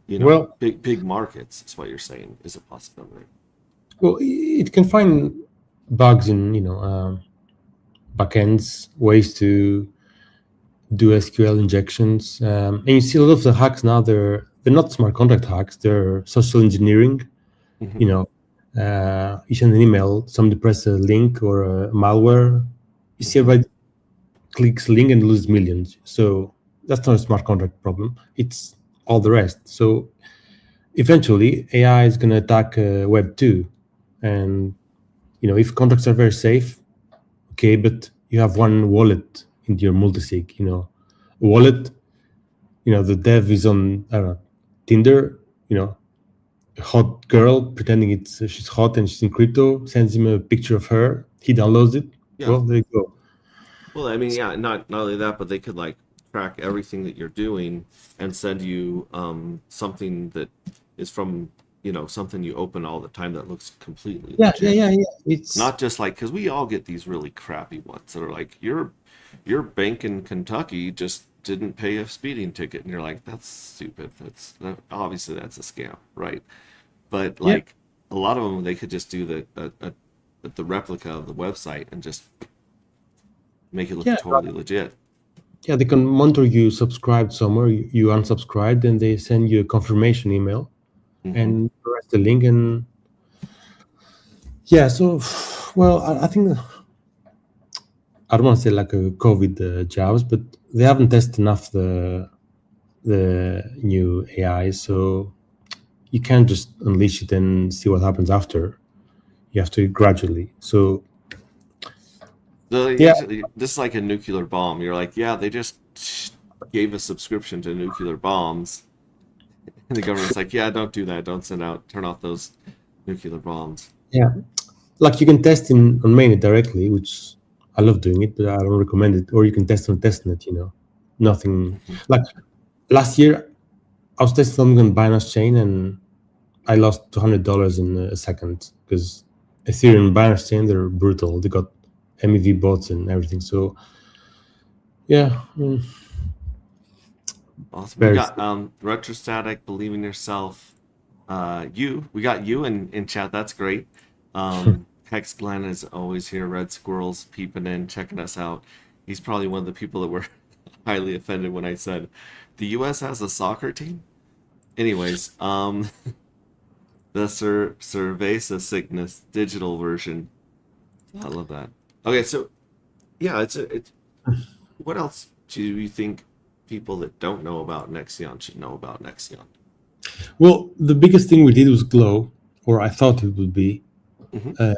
well, big markets. Is what you're saying is a possibility. well, it can find bugs in backends, ways to do SQL injections, and you see a lot of the hacks now. They're not smart contract hacks. They're social engineering. Mhm. You send an email, somebody press a link or a malware. You see everybody clicks link and loses millions. So that's not a smart contract problem. It's all the rest. So eventually, AI is going to attack Web 2. And, if contracts are very safe, okay, but you have one wallet into your multisig, a wallet, the dev is on, I don't know, Tinder, a hot girl pretending she's hot and she's in crypto, sends him a picture of her, he downloads it. Yeah. Well, there you go. Well, I mean, yeah, not only that, but they could like track everything that you're doing and send you something that is from something you open all the time that looks completely legit. Yeah. It's Not just like, because we all get these really crappy ones that are like, your bank in Kentucky just didn't pay a speeding ticket, and you're like, that's stupid. Obviously that's a scam, right? But Yeah. like a lot of them, they could just do the replica of the website and just make it look Yeah. totally legit. Yeah, they can monitor you subscribed somewhere, you unsubscribed, and they send you a confirmation email and press the link. And yeah, so, well, I think, I don't want to say like a COVID jobs, but they haven't tested enough the new AI, so you can't just unleash it and see what happens after. You have to gradually. So So yeah, this is like a nuclear bomb. You're like, yeah, they just gave a subscription to nuclear bombs. And the government's like, yeah, don't do that. Don't turn off those nuclear bombs. yeah, like you can test on mainnet directly, which I love doing it, but I don't recommend it. Or you can test on testnet. Nothing like last year. I was testing something on Binance Chain and I lost $200 in a second because Ethereum and Binance Chain, they're brutal. They got MEV bots and everything. So yeah. Awesome. Very We got Retrostatic, Believe in Yourself. We got you in chat. That's great. Hex Glenn is always here. Red Squirrels peeping in, checking us out. He's probably one of the people that were highly offended when I said the U.S. has a soccer team. Anyways, the Cerveza Sickness digital version. I love that. Okay, so yeah, it's what else do you think people that don't know about Nexion should know about Nexion? Well, the biggest thing we did was Glow, or I thought it would be, because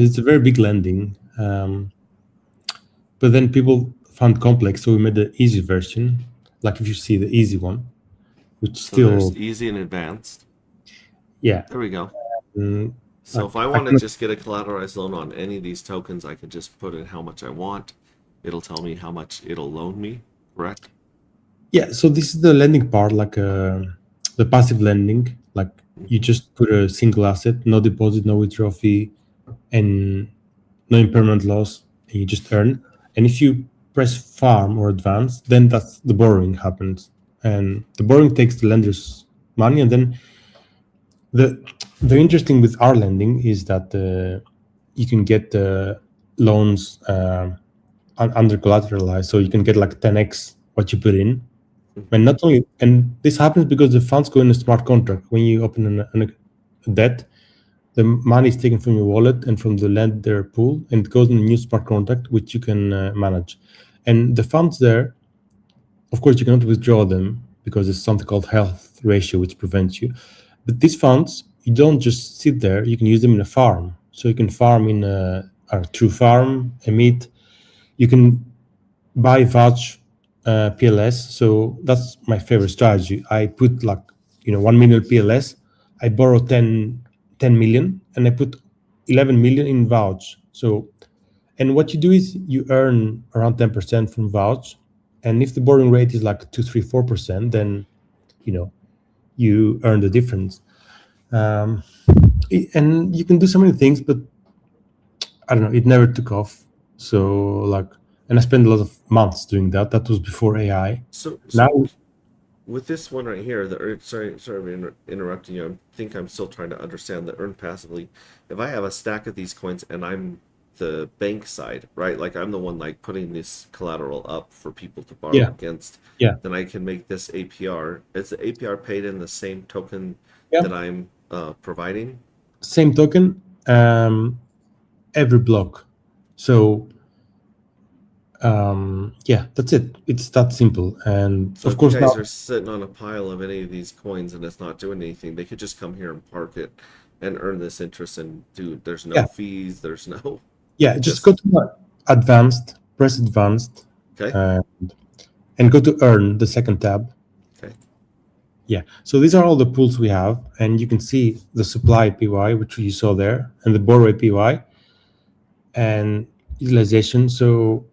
it's a very big lending. But then people found complex, so we made the easy version. Like if you see the easy one, which So still, there's easy and advanced. yeah. There we go. Mm, So if I want to just get a collateralized loan on any of these tokens, I can just put in how much I want. It'll tell me how much it'll loan me, correct? yeah, so this is the lending part, like the passive lending. Like you just put a single asset, no deposit, no withdrawal fee, and no impermanent loss, and you just earn. And if you press farm or advance, then that's the borrowing happens, and the borrowing takes the lender's money. And then the interesting with our lending is that you can get loans under collateralized, so you can get like 10x what you put in. And not only, and this happens because the funds go in a smart contract. When you open a debt, the money is taken from your wallet and from the lender pool, and it goes in a new smart contract which you can manage. And the funds there, of course, you cannot withdraw them because there's something called health ratio which prevents you. But these funds, you don't just sit there. You can use them in a farm. So you can farm in a true farm, emit. You can buy vouch PLS. So that's my favorite strategy. I put like 1 million PLS. I borrow 10 million, and I put 11 million in vouch. So, and what you do is you earn around 10% from vouch, and if the borrowing rate is like 2, 3, 4%, then you earn the difference. And you can do so many things, but I don't know, it never took off. So and I spent a lot of months doing that. That was before AI. So Now, with this one right here, sorry for interrupting you. I think I'm still trying to understand the earn passively. If I have a stack of these coins and I'm the bank side, right? Like I'm the one like putting this collateral up for people to borrow against. Yeah. Then I can make this APR. Is the APR paid in the same token Yeah. that I'm providing? same token, every block. So that's it. It's that simple. And So of course, if you guys now, are sitting on a pile of any of these coins and it's not doing anything, they could just come here and park it and earn this interest. And dude, there's no Yeah. fees. There's no. just go to advanced, press advanced, Okay. and go to earn, the second tab. Okay. Yeah. So these are all the pools we have, and you can see the supply APY, which you saw there, and the borrow APY, and utilization. So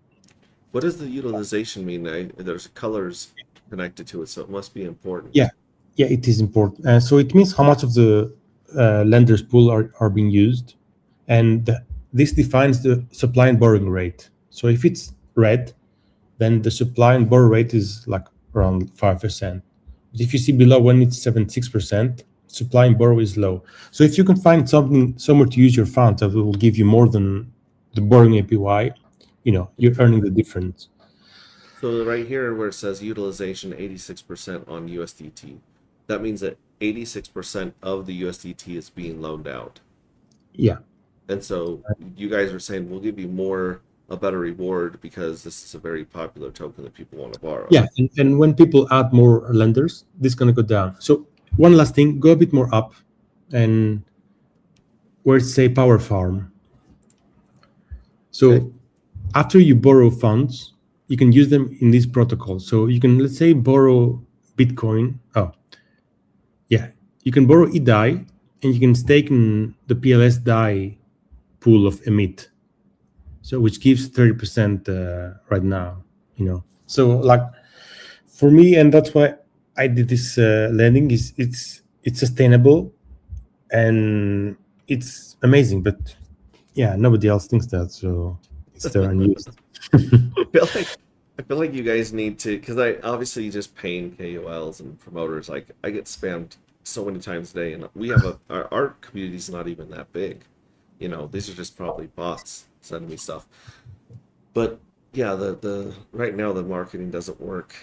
What does the utilization mean? There's colors connected to it, so it must be important. Yeah, it is important. So it means how much of the lender's pool are being used, and this defines the supply and borrowing rate. So if it's red, then the supply and borrow rate is like around 5%. But if you see below, when it's 76%, supply and borrow is low. So if you can find something somewhere to use your funds that will give you more than the borrowing APY, you're earning the difference. So right here where it says utilization 86% on USDT, that means that 86% of the USDT is being loaned out. Yeah. And so you guys are saying we'll give you a better reward because this is a very popular token that people want to borrow. Yeah, and when people add more lenders, this is going to go down. So one last thing, go a bit more up, and where it say Power Farm. So Okay. after you borrow funds, you can use them in this protocol. So you can, let's say, borrow Bitcoin. You can borrow eDAI, and you can stake in the PLS DAI pool of Emit. So which gives 30% right now, So for me, and that's why I did this lending, is it's sustainable and it's amazing. But nobody else thinks that, so it's there unused. I feel like you guys need to, because obviously just paying KOLs and promoters, like I get spammed so many times a day, and we have our community's not even that big. These are just probably bots sending me stuff. But yeah, the right now the marketing doesn't work.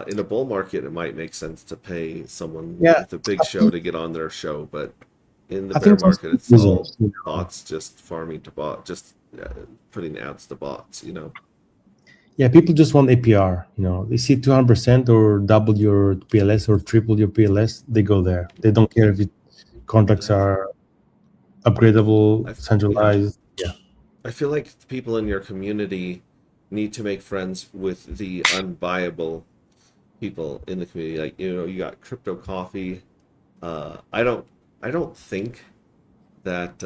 In a bull market, it might make sense to pay someone with a big show to get on their show, but in the bear market, it's all bots just farming to bot, just putting ads to bots. Yeah, people just want APR. They see 200% or double your PLS or triple your PLS, they go there. They don't care if contracts are upgradable, centralized. Yeah. I feel like people in your community need to make friends with the unbuyable people in the community. Like, you got Crypto Coffee. I don't think that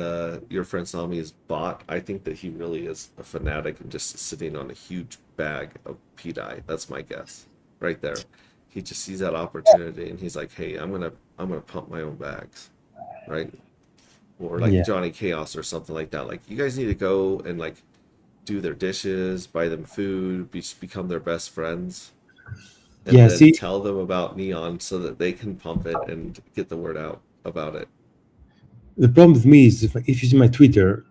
your friend Sami is bot. I think that he really is a fanatic and just sitting on a huge bag of PDAI. That's my guess right there. He just sees that opportunity and he's like, hey, I'm gonna pump my own bags. right? Or like Yeah. Johnny Chaos or something like that. Like you guys need to go and like do their dishes, buy them food, become their best friends, and Yeah. then See, tell them about Neon so that they can pump it and get the word out about it. the problem with me is if you see my Twitter,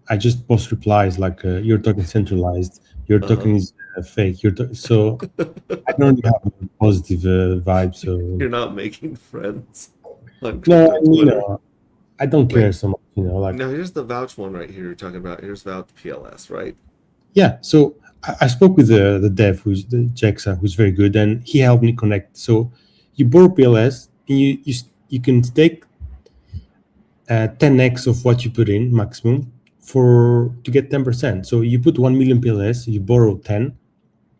I just post replies like "You're talking centralized," "Your Uh-huh. token is fake," so I don't really have a positive vibe. So You're not making friends on no, crypto Twitter. I don't care Wait, so much. Like now here's the vouch one right here you're talking about. Here's vouch PLS, right? yeah. So I spoke with the dev who's the Jackson, who's very good, and he helped me connect. So you borrow PLS, and you can stake 10x of what you put in maximum for to get 10%. So you put 1 million PLS, you borrow 10,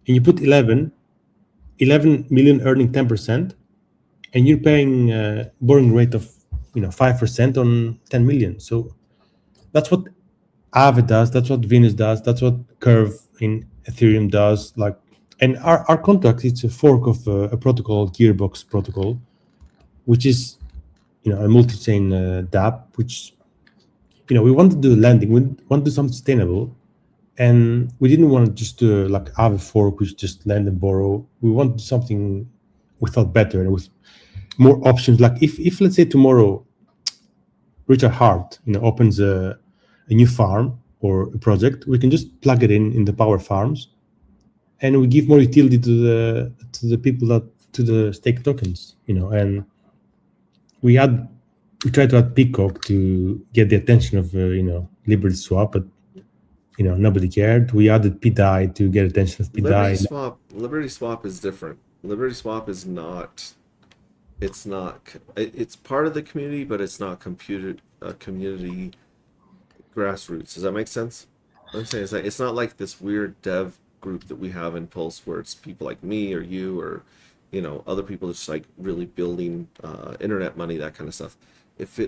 and you put 11 million earning 10%, and you're paying borrowing rate of 5% on 10 million. So that's what Aave does, that's what Venus does, that's what Curve in Ethereum does. Like, and our contract, it's a fork of a protocol, Gearbox protocol, which is a multi-chain dApp, which we want to do lending, we want to do something sustainable, and we didn't want to just do like Aave fork, which just lend and borrow. We want to do something we thought better and with more options. Like if let's say tomorrow Richard Hart opens a new farm or a project, we can just plug it in the power farms, and we give more utility to the people that to the stake tokens. And we try to add Peacock to get the attention of Liberty Swap, but nobody cared. We added PDAI to get attention of PDAI. Liberty Swap is different. Liberty Swap is not. It's not. It's part of the community, but it's not community grassroots. Does that make sense? What I'm saying is that it's not like this weird dev group that we have in Pulse, where it's people like me or you or other people just like really building internet money, that kind of stuff.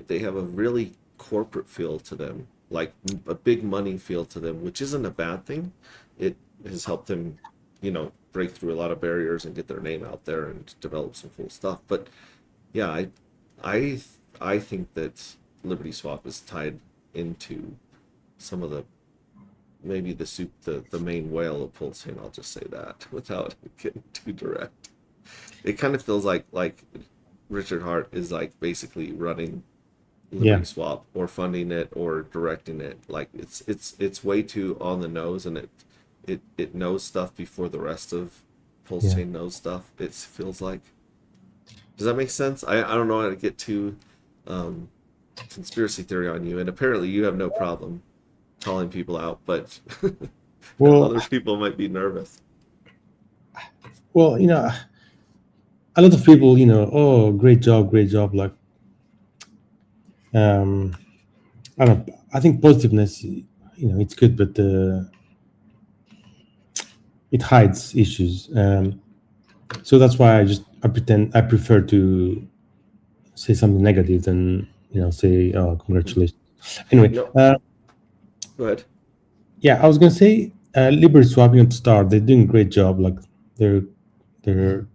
They have a really corporate feel to them, like a big money feel to them, which isn't a bad thing. It has helped them, break through a lot of barriers and get their name out there and develop some cool stuff. But yeah, I think that Liberty Swap is tied into some of the maybe the main whale of Pulse chain. I'll just say that without getting too direct. It kind of feels like Richard Hart is like basically running Liberty Swap or funding it or directing it. Like it's way too on the nose, and it knows stuff before the rest of Pulse chain knows stuff. It feels like. Does that make sense? I don't know how to get too conspiracy theory on you, and apparently you have no problem calling people out, but Well, other people might be nervous. well, a lot of people, oh, great job, like, I don't know, I think positiveness, it's good, but it hides issues. So that's why I prefer to say something negative than, say, oh, congratulations. Anyway, No, go ahead. yeah, I was going to say, Liberty Swapping at the start, they're doing a great job. Like, their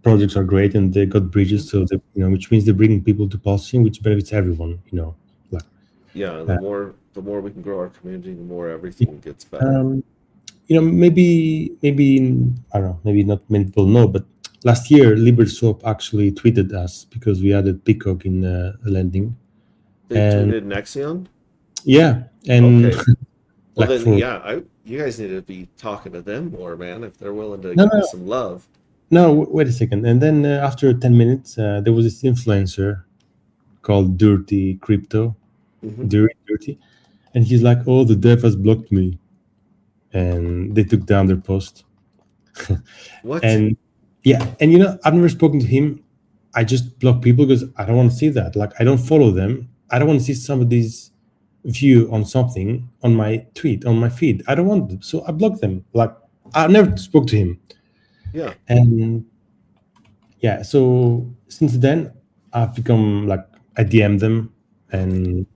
projects are great, and they got bridges, so they, which means they're bringing people to Pulsing, which benefits everyone. Like Yeah, the more we can grow our community, the more everything gets better. maybe I don't know, maybe not many people know, but last year Liberty Swap actually tweeted us because we added Peacock in lending. They And tweeted Nexion? yeah, and Okay. Well like then, for yeah, you guys need to be talking to them more, man, if they're willing to no, give you no, some love. no, wait a second. And then after 10 minutes, there was this influencer called Dirty Crypto, Hmm. Dirty, and he's like, "Oh, the dev has blocked me," and they took down their post. What? And yeah, and I've never spoken to him. I just block people because I don't want to see that. Like, I don't follow them. I don't want to see somebody's view on something on my tweet, on my feed. I don't want them, so I block them. Like, I never spoke to him. Yeah. And yeah, so since then I've become like, I DM them, and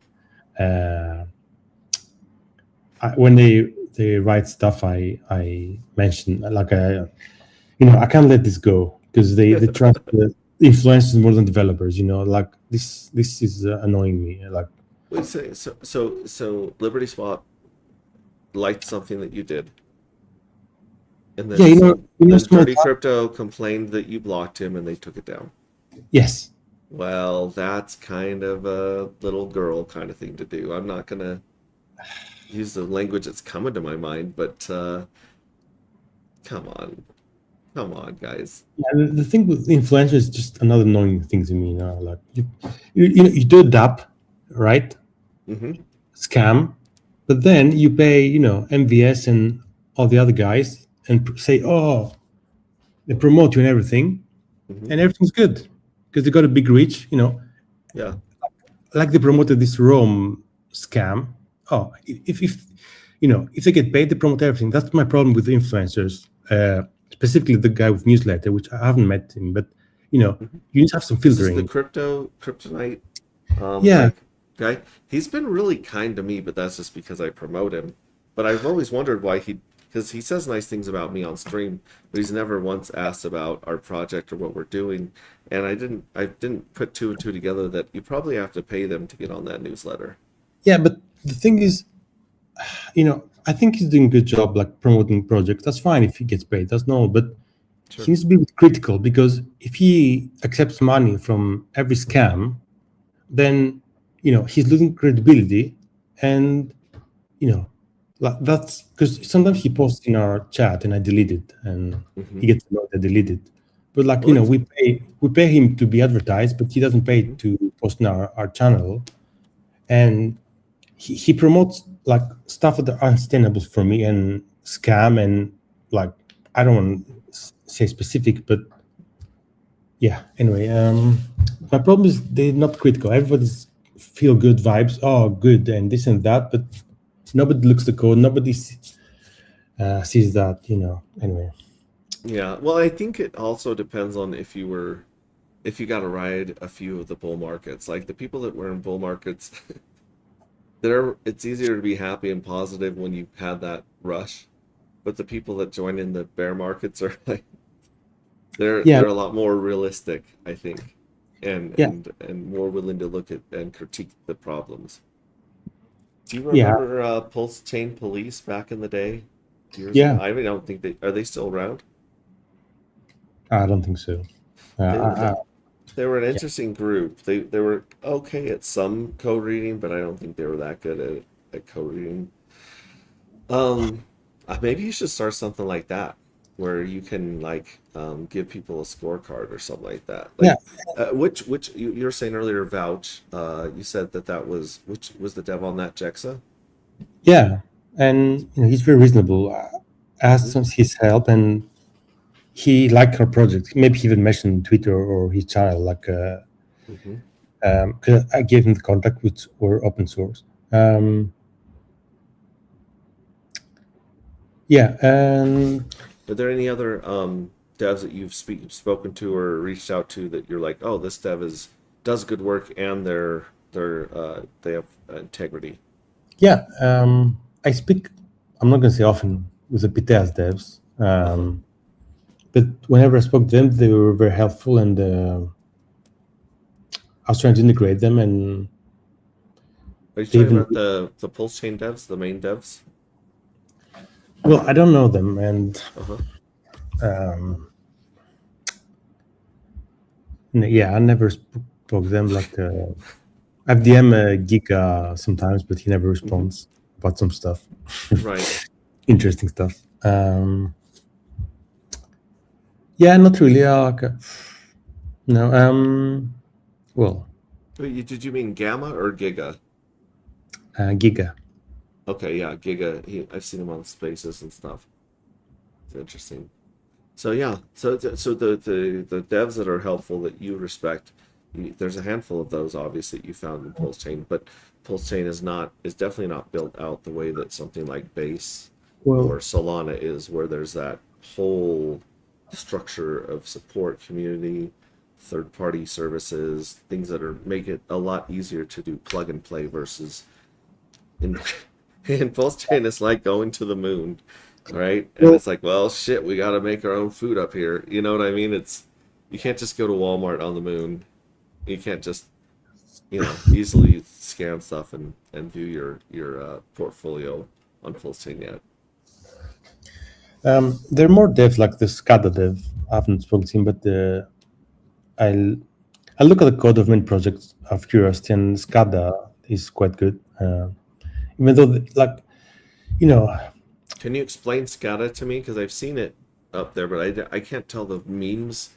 when they write stuff, I mention, like, I can't let this go because they trust influencers more than developers. Like this is annoying me. Like, Wait, so Liberty Swap liked something that you did, and yeah, then small Dirty Crypto complained that you blocked him, and they took it down. yes, Well, that's kind of a little girl kind of thing to do. I'm not gonna use the language that's coming to my mind, but come on, come on, guys. yeah, the thing with influencers is just another annoying thing to me. Like you do a DApp, right? Hmm. Scam, but then you pay MVS and all the other guys and say, oh, they promote you and everything, Hmm. and everything's good because they got a big reach. Yeah. Like they promoted this Rome scam. Oh, if they get paid, they promote everything. That's my problem with influencers, specifically the guy with newsletter, which I haven't met him, but you need to have some This is the filtering. Kryptonite Yeah, tech guy. He's been really kind to me, but that's just because I promote him. But I've always wondered why because he says nice things about me on stream, but he's never once asked about our project or what we're doing. And I didn't put two and two together that you probably have to pay them to get on that newsletter. yeah, but the thing is, I think he's doing a good job, like promoting projects. That's fine if he gets paid. That's normal, but Sure. he needs to be critical because if he accepts money from every scam, then he's losing credibility, and like that's because sometimes he posts in our chat and I delete it, and Hmm. he gets annoyed I delete it. But like Well, we pay him to be advertised, but he doesn't pay Mhm. to post in our channel, and he promotes like stuff that are unsustainable for me and scam, and like I don't want to say specific, but yeah. Anyway, my problem is they're not critical. Everybody's feel good vibes. Oh, good, and this and that, but nobody looks the code. Nobody sees that. Anyway, Yeah. Well, I think it also depends on if you got to ride a few of the bull markets. Like the people that were in bull markets, it's easier to be happy and positive when you've had that rush. But the people that join in the bear markets are like yeah, they're a lot more realistic, I think, and yeah, more willing to look at and critique the problems. Do you yeah, remember Pulse Chain Police back in the day? Years ago? yeah. I mean, I don't think are they still around? I don't think so. They were I, they were an yeah, interesting group. They were okay at some code reading, but I don't think they were that good at code reading. Um, maybe you should start something like that, where you can like give people a scorecard or something like that. yeah, Like, which you were saying earlier, Vouch. You said that was which was the dev on that Jexa. yeah. And he's very reasonable. I asked Hmm. him his help, and he liked our project. Maybe he even mentioned on Twitter or his channel, like, Hmm. because I gave him the contact, which were open source. Yeah, Are there any other devs that you've spoken to or reached out to that you're like, oh, this dev does good work and they have integrity? yeah. I speak. I'm not going to say often with the PTS devs, Uh-huh. but whenever I spoke to them, they were very helpful, and I was trying to integrate them, and Are you they talking even. about the Pulse Chain devs, the main devs? Well, I don't know them, and Uh-huh. yeah, I never spoke to them. Like, I've DM Giga sometimes, but he never Hmm. responds about some stuff, Right. interesting stuff. Yeah, not really. Like, no. Well, Wait, did you mean Gamma or Giga? Giga. Okay, yeah, Giga. I've seen him on Spaces and stuff. It's interesting. So yeah, so the devs that are helpful that you respect, there's a handful of those obviously that you found in Pulse Chain, but Pulse Chain is definitely not built out the way that something like Base or Well, Solana is, where there's that whole structure of support, community, third party services, things that are make it a lot easier to do plug and play versus in in Pulse Chain it's like going to the moon, right? And well, it's like, well, shit, we got to make our own food up here. You know what I mean? It's You can't just go to Walmart on the moon. You can't just easily scan stuff and view your portfolio on Pulsechain yet. There are more devs like the SCADA dev. I haven't spoken to him, but I look at the code of many projects of curiosity, and SCADA is quite good. Even though, Can you explain SCADA to me? Because I've seen it up there, but I can't tell the memes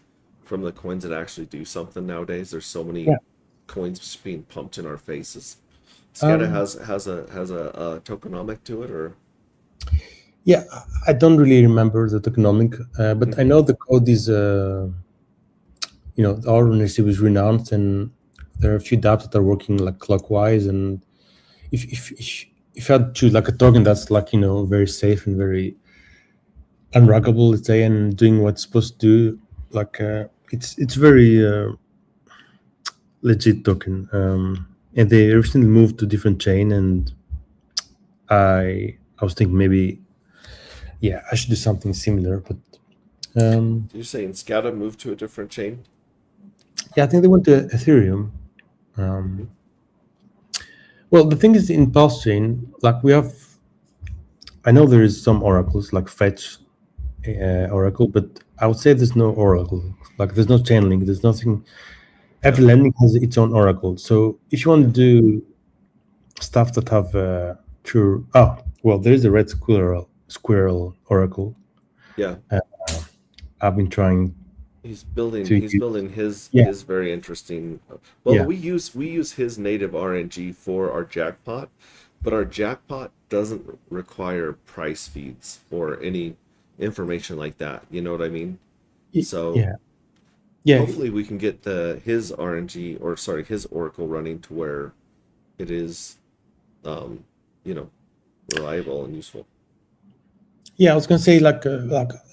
from the coins that actually do something nowadays. There's so many Yeah. coins just being pumped in our faces. SCADA Um, has a tokenomic to it, or yeah, I don't really remember the tokenomic, but I know the code is, our initiative is renowned, and there are a few dApps that are working like clockwise. And if you had to choose like a token that's like very safe and very unruggable, let's say, and doing what's supposed to do, like it's very legit token. And they recently moved to different chain, and I was thinking maybe, yeah, I should do something similar. But you're saying SCADA moved to a different chain? yeah, I think they went to Ethereum. Well, the thing is, in Pulse chain, like I know there is some oracles like Fetch Oracle, but I would say there's no oracle. Like there's no Chainlink. There's nothing. Every lending has its own oracle. So if you want to do stuff that have true, there is a red squirrel oracle. Yeah. I've been trying. He's building his Yeah. his very interesting. Well, Yeah. we use his native RNG for our jackpot, but our jackpot doesn't require price feeds or any information like that. You know what I mean? So yeah, hopefully we can get his RNG, or sorry, his Oracle running to where it is, reliable and useful. yeah. I was gonna say like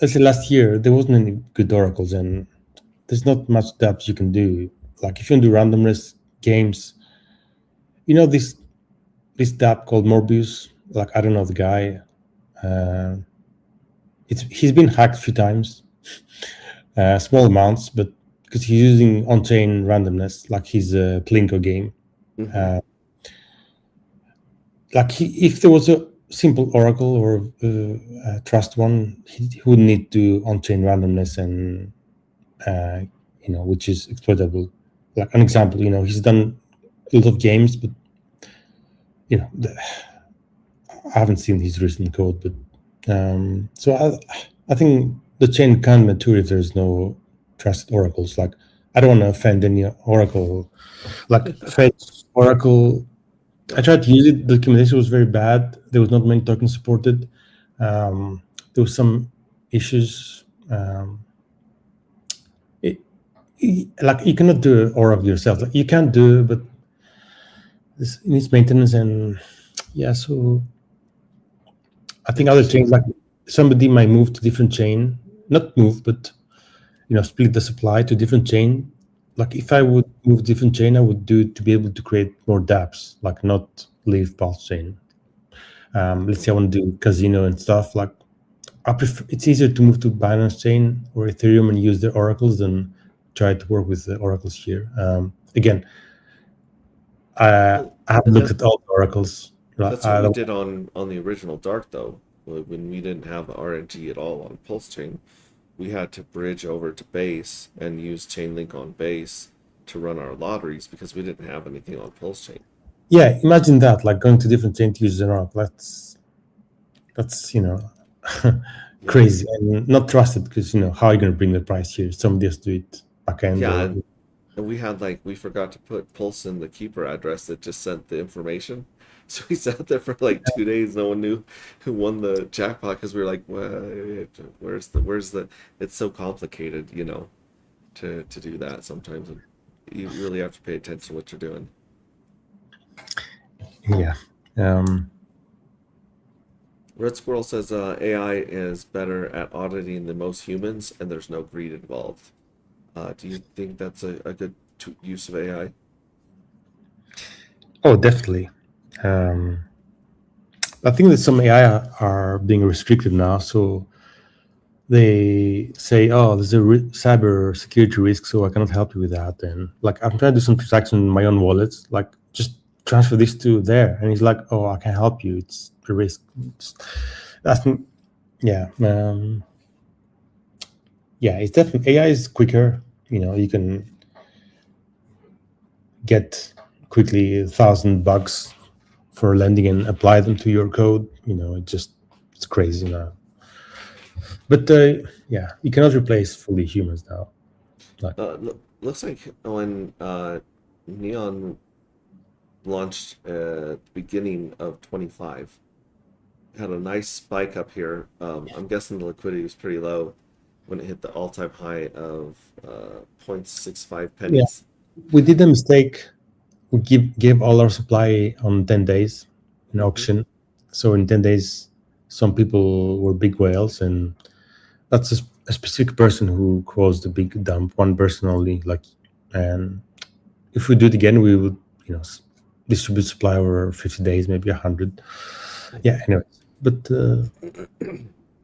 let's say last year there wasn't any good oracles, and there's not much dApps you can do. Like if you want to do randomness games, this dApp called Morbius. Like I don't know the guy. He's been hacked a few times, small amounts, but because he's using on-chain randomness, like his Plinko game. If there was a simple oracle or a trust one, he would need to on-chain randomness, and which is exploitable. Like an example, he's done a lot of games, but I haven't seen his recent code. But so I think the chain can't mature if there's no trusted oracles. Like I don't want to offend any oracle, like Fetch Oracle. I tried to use it. The documentation was very bad. There was not many tokens supported. There was some issues. Like you cannot do an oracle yourself. Like you can do, but it needs maintenance, and yeah. So I think other chains, like somebody might move to different chain, not move, but split the supply to different chain. Like if I would move different chain, I would do it to be able to create more dApps, like not leave Pulse chain. Let's say I want to do casino and stuff. Like I prefer, it's easier to move to Binance chain or Ethereum and use the oracles than try to work with the oracles here. Again, I haven't looked at all the oracles. That's what we did on the original Dark, though. When we didn't have RNG at all on Pulse chain, we had to bridge over to Base and use Chainlink on Base to run our lotteries because we didn't have anything on Pulse chain. Yeah, imagine that, like going to different chain to use an oracle. That's crazy and not trusted, because how are you going to bring the price here? Somebody has to do it back end. Yeah, and we forgot to put Pulse in the keeper address that just sent the information. So we sat there for like 2 days. No one knew who won the jackpot because we were like, where's the? It's so complicated, to do that sometimes. And you really have to pay attention to what you're doing. Yeah. Red Squirrel says AI is better at auditing than most humans, and there's no greed involved. Do you think that's a good use of AI? Oh, definitely. I think that some AI are being restricted now. So they say, "Oh, there's a cyber security risk, so I cannot help you with that." And like, I'm trying to do some transaction in my own wallets, like just transfer this to there, and he's like, "Oh, I can help you. It's a risk." I think, yeah, yeah, it's definitely AI is quicker. You can get quickly 1,000 bugs for lending and apply them to your code. It's crazy now. But yeah, you cannot replace fully humans now. Looks like when Neon launched at the beginning of 25, had a nice spike up here. I'm guessing the liquidity was pretty low when it hit the all-time high of 0.65 pennies. We did a mistake. We gave all our supply on 10 days in auction. So in 10 days, some people were big whales, and that's a specific person who caused the big dump, one person only. And if we do it again, we would, distribute supply over 50 days, maybe 100. Yeah, anyway. But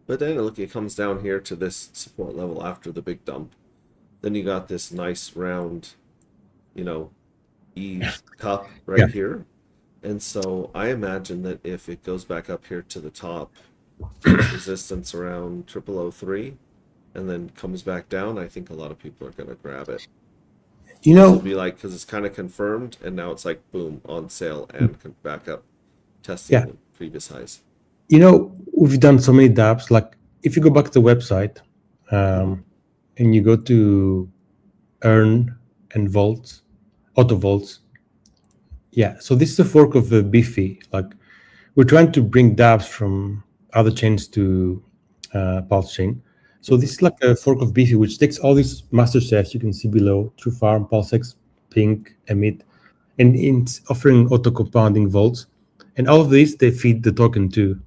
But then look, it comes down here to this support level after the big dump. Then you got this nice round, E cup right here. And so I imagine that if it goes back up here to the top, resistance around 0003, and then comes back down, I think a lot of people are going to grab it. It'll be like, because it's kind of confirmed, and now it's like, boom, on sale and back up, testing the previous highs. We've done so many dApps. Like, if you go back to the website and you go to Earn and Vaults, Auto Vaults. Yeah, so this is a fork of the Biffy. Like, we're trying to bring dApps from other chains to Pulse Chain. So this is like a fork of Biffy, which takes all these master sets you can see below: TrueFarm, PulseX, Pink, Emit, and it's offering auto-compounding vaults. And all of these, they feed the token too.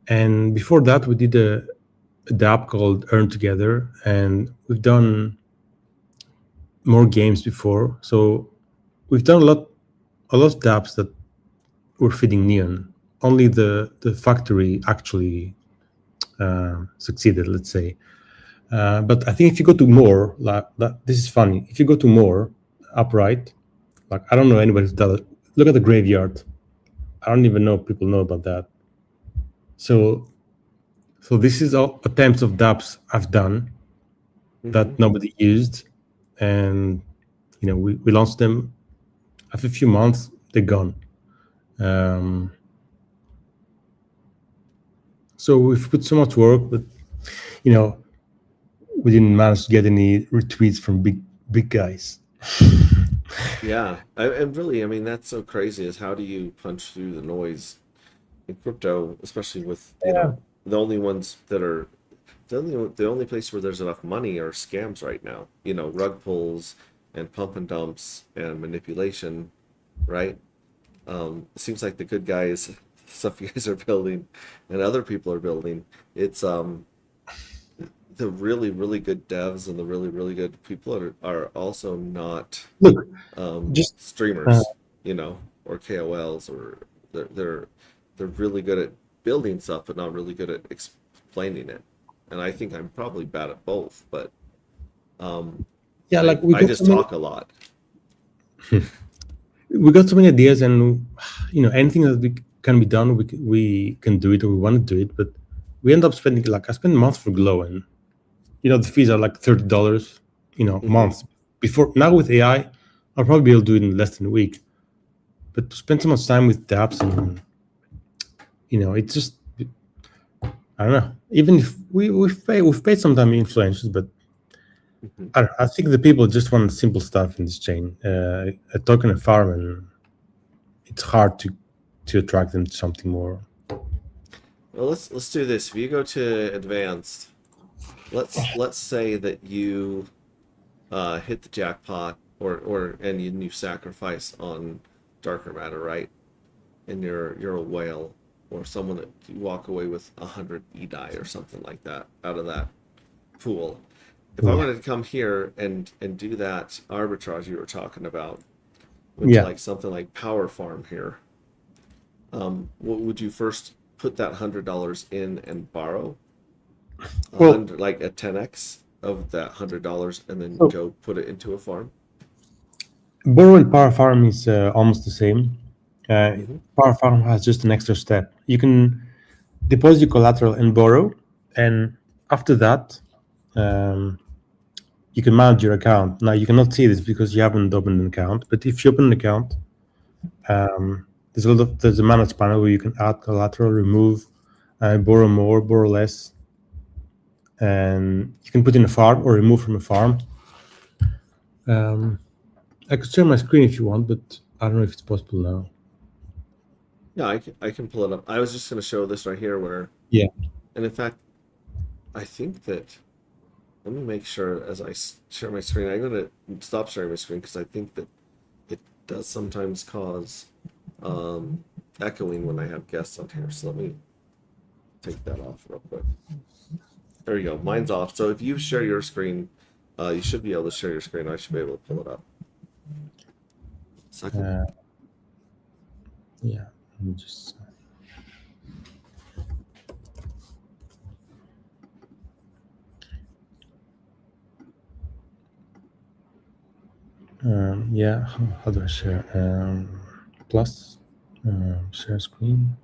And before that, we did a dApp called Earn Together, and we've done more games before. So we've done a lot of dApps that were feeding Neon. Only the factory actually succeeded, let's say. But I think if you go to more, this is funny. If you go to more upright, like, I don't know anybody who's done it. Look at the graveyard. I don't even know if people know about that. So this is all attempts of dApps I've done that nobody used, and we launched them. After a few months, they're gone. So we've put so much work, but we didn't manage to get any retweets from big guys. Yeah, and really, I mean, that's so crazy. Is how do you punch through the noise in crypto, especially with the only ones that are the only place where there's enough money are scams right now. Rug pulls and pump and dumps and manipulation, right? It seems like the good guys, stuff you guys are building and other people are building, it's the really, really good devs and the really, really good people are also not just streamers, or KOLs, or they're really good at building stuff, but not really good at explaining it. And I think I'm probably bad at both, but I just talk a lot. We got so many ideas, and anything that can be done, we can do it, or we want to do it. But we end up spending, like, I spent a month for Glow, and the fees are like $30, months. Before, now with AI, I'll probably be able to do it in less than a week. But to spend so much time with dApps, and it's just, I don't know. Even if we've paid some time influencers, but I think the people just want simple stuff in this chain. A token, a farm, and it's hard to attract them to something more. Well, let's do this. If you go to advanced, let's say that you hit the jackpot, and you sacrifice on darker matter, right? And you're a whale, or someone that you walk away with 100 EDI or something like that out of that pool. If I wanted to come here and do that arbitrage you were talking about, like something like Power Farm here, what would you first put that $100 in and borrow? Well- like a 10x of that $100 and then Oh. go put it into a farm? Borrow and Power Farm is almost the same. Mhm. Power Farm has just an extra step. You can deposit your collateral and borrow, and after that, you can manage your account. Now you cannot see this because you haven't opened an account. But if you open an account, there's a manage panel where you can add collateral, remove, borrow more, borrow less, and you can put in a farm or remove from a farm. I could share my screen if you want, but I don't know if it's possible now. Yeah, I can pull it up. I was just going to show this right here where, Yeah. and in fact, I think that, let me make sure as I share my screen, I'm going to stop sharing my screen because I think that it does sometimes cause echoing when I have guests on here. So let me take that off real quick. There we go. Mine's off. So if you share your screen, you should be able to share your screen. I should be able to pull it up. Second. Yeah, let me just. Yeah, how do I share? Plus, share screen.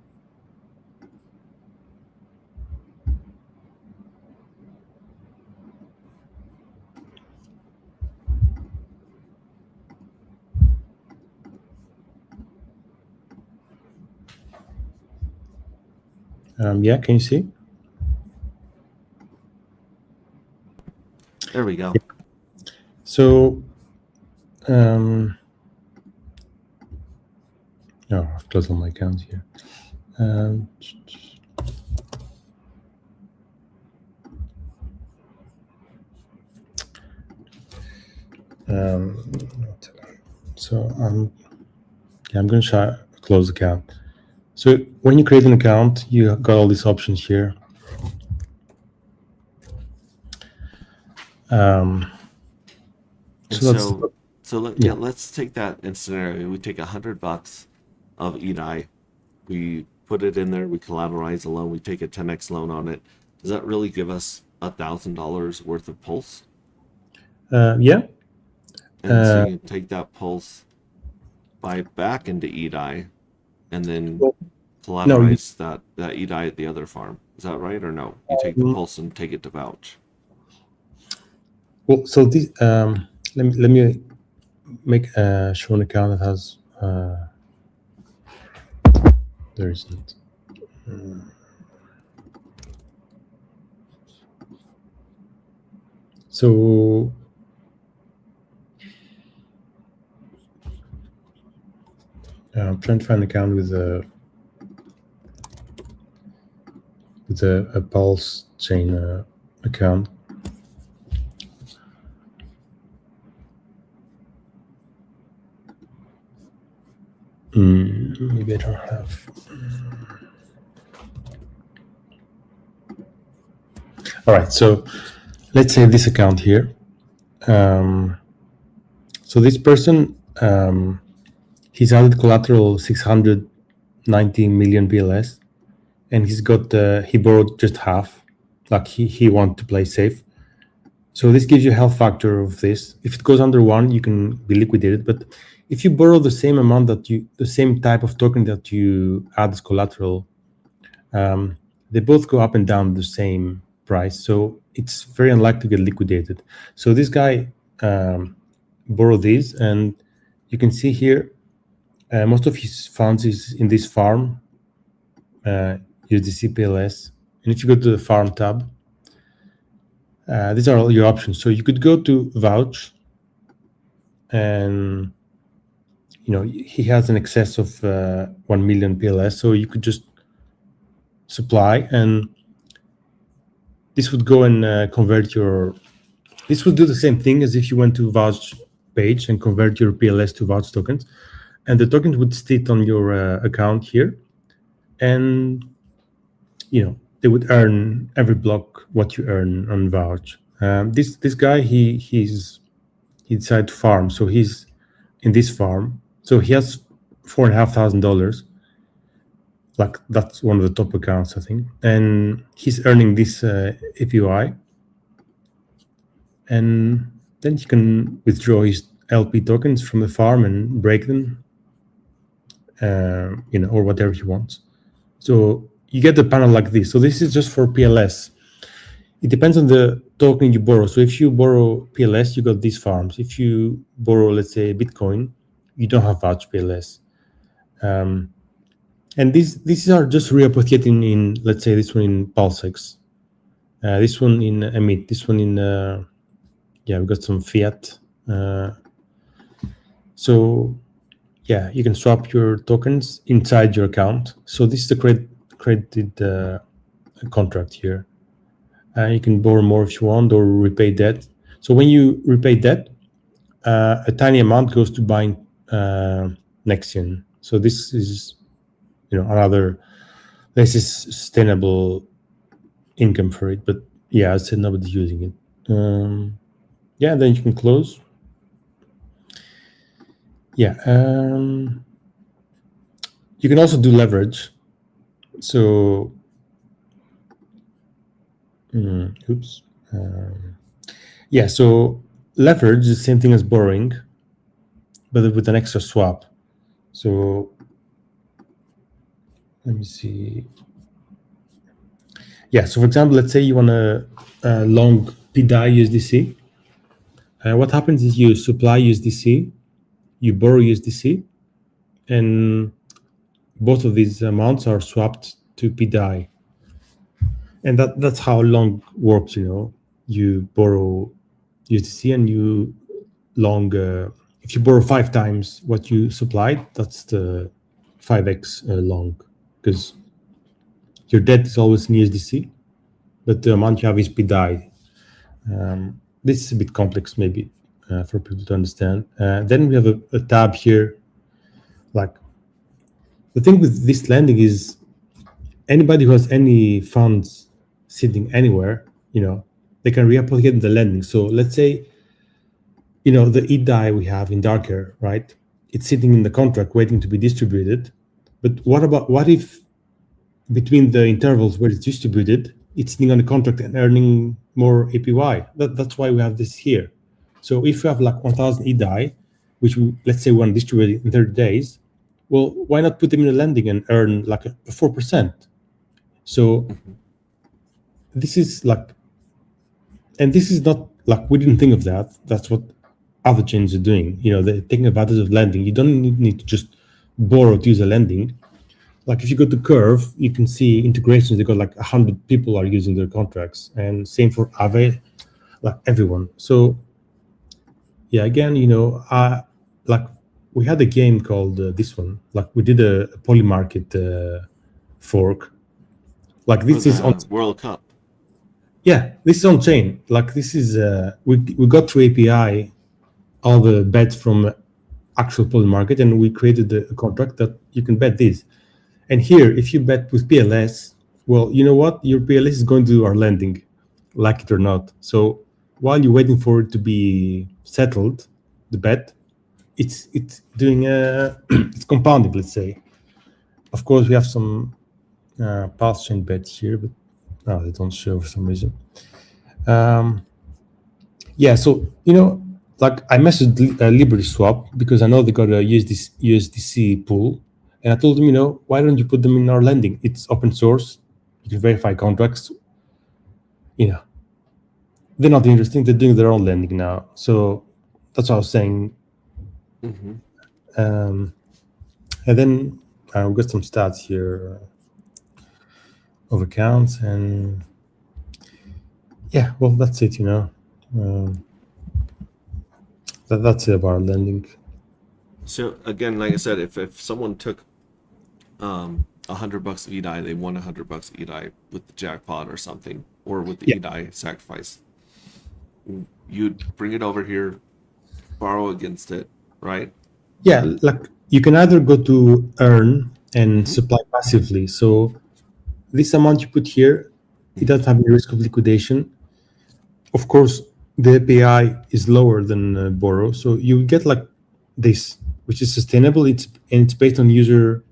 Yeah, can you see? There we go. So, oh, I've closed all my accounts here. So I'm going to close the account. So when you create an account, you got all these options here. Let's take that in scenario. We take $100 of EDI, we put it in there, we collateralize a loan, we take a 10x loan on it. Does that really give us $1,000 worth of Pulse? Yeah. And so you can take that Pulse, buy it back into EDI, and then collateralize that EDI at the other farm. Is that right or no? You take the Pulse and take it to Vouch. Well, so this let me make show an account that has there isn't. So I'm trying to find an account with a Pulse chain account. Maybe I don't have. All right, so let's say this account here. So this person, he's added collateral 690 million BLS, and he's got he borrowed just half, like he wanted to play safe. So this gives you a health factor of this. If it goes under 1, you can be liquidated. But if you borrow the same amount the same type of token that you add as collateral, they both go up and down the same price. So it's very unlikely to get liquidated. So this guy borrowed these, and you can see here, most of his funds is in this farm, USDC PLS. And if you go to the farm tab, these are all your options. So you could go to Vouch, and he has an excess of 1 million PLS. So you could just supply, and this would go and convert your. This would do the same thing as if you went to Vouch page and convert your PLS to Vouch tokens, and the tokens would sit on your account here, and they would earn every block what you earn on Vouch. This guy, he decided to farm, so he's in this farm. So he has $4,500, like that's one of the top accounts, I think, and he's earning this APY, and then he can withdraw his LP tokens from the farm and break them, or whatever he wants. So you get a panel like this. So this is just for PLS. It depends on the token you borrow. So if you borrow PLS, you got these farms. If you borrow, let's say, Bitcoin, you don't have Vouch PLS. And these are just replicating in, let's say, this one in PulseX, this one in Emit, this one in, we got some fiat. So yeah, you can swap your tokens inside your account. So this is the credited contract here. You can borrow more if you want, or repay debt. So when you repay debt, a tiny amount goes to buying Nexion. So this is, another, this is sustainable income for it. But yeah, I said nobody's using it. Then you can close. You can also do leverage. So, so leverage is the same thing as borrowing, but with an extra swap. So let me see. So for example, let's say you want to long PDAI USDC. What happens is you supply USDC, you borrow USDC, and both of these amounts are swapped to PDAI. And that's how long works, You borrow USDC and you long, if you borrow 5 times what you supplied, that's the 5x long, because your debt is always in USDC, but the amount you have is PDAI. This is a bit complex, maybe, for people to understand. Then we have a tab here. Like, the thing with this lending is anybody who has any funds sitting anywhere, they can replicate the lending. So let's say, the EDAI we have in Darker, right? It's sitting in the contract waiting to be distributed. But what if between the intervals where it's distributed, it's sitting on the contract and earning more APY? That's why we have this here. So if you have like 1,000 EDAI, which let's say we want to distribute in 30 days, well, why not put them in a lending and earn like a 4%? So this is like, and this is not like, we didn't think of that. That's what other chains are doing. They're taking advantage of lending. You don't need to just borrow to use a lending. Like if you go to Curve, you can see integrations. They got like 100 people are using their contracts, and same for Aave, like everyone. So yeah, again, like we had a game called this one. Like we did a Polymarket fork. Like this is on World Cup. Yeah, this is on chain. Like this is we got through API all the bets from actual Polymarket, and we created a contract that you can bet this. And here, if you bet with PLS, well, you know what? Your PLS is going to do our lending, like it or not. So while you're waiting for it to be settled, the bet, it's doing it's compounding, let's say. Of course, we have some Pulse chain bets here, but they don't show for some reason. So like I messaged Liberty Swap because I know they got a USDC pool, and I told them, why don't you put them in our lending? It's open source. You can verify contracts. They're not interesting. They're doing their own lending now. So that's what I was saying. And then we've got some stats here of accounts, and well, that's it. That's it about lending. So again, like I said, if someone took $100 EDAI, they won $100 EDAI with the jackpot or something, or with the EDAI sacrifice, you'd bring it over here, borrow against it, right? Yeah, like you can either go to earn and supply passively. So this amount you put here, it doesn't have any risk of liquidation. Of course, the API is lower than borrow, so you get like this, which is sustainable. It's based on user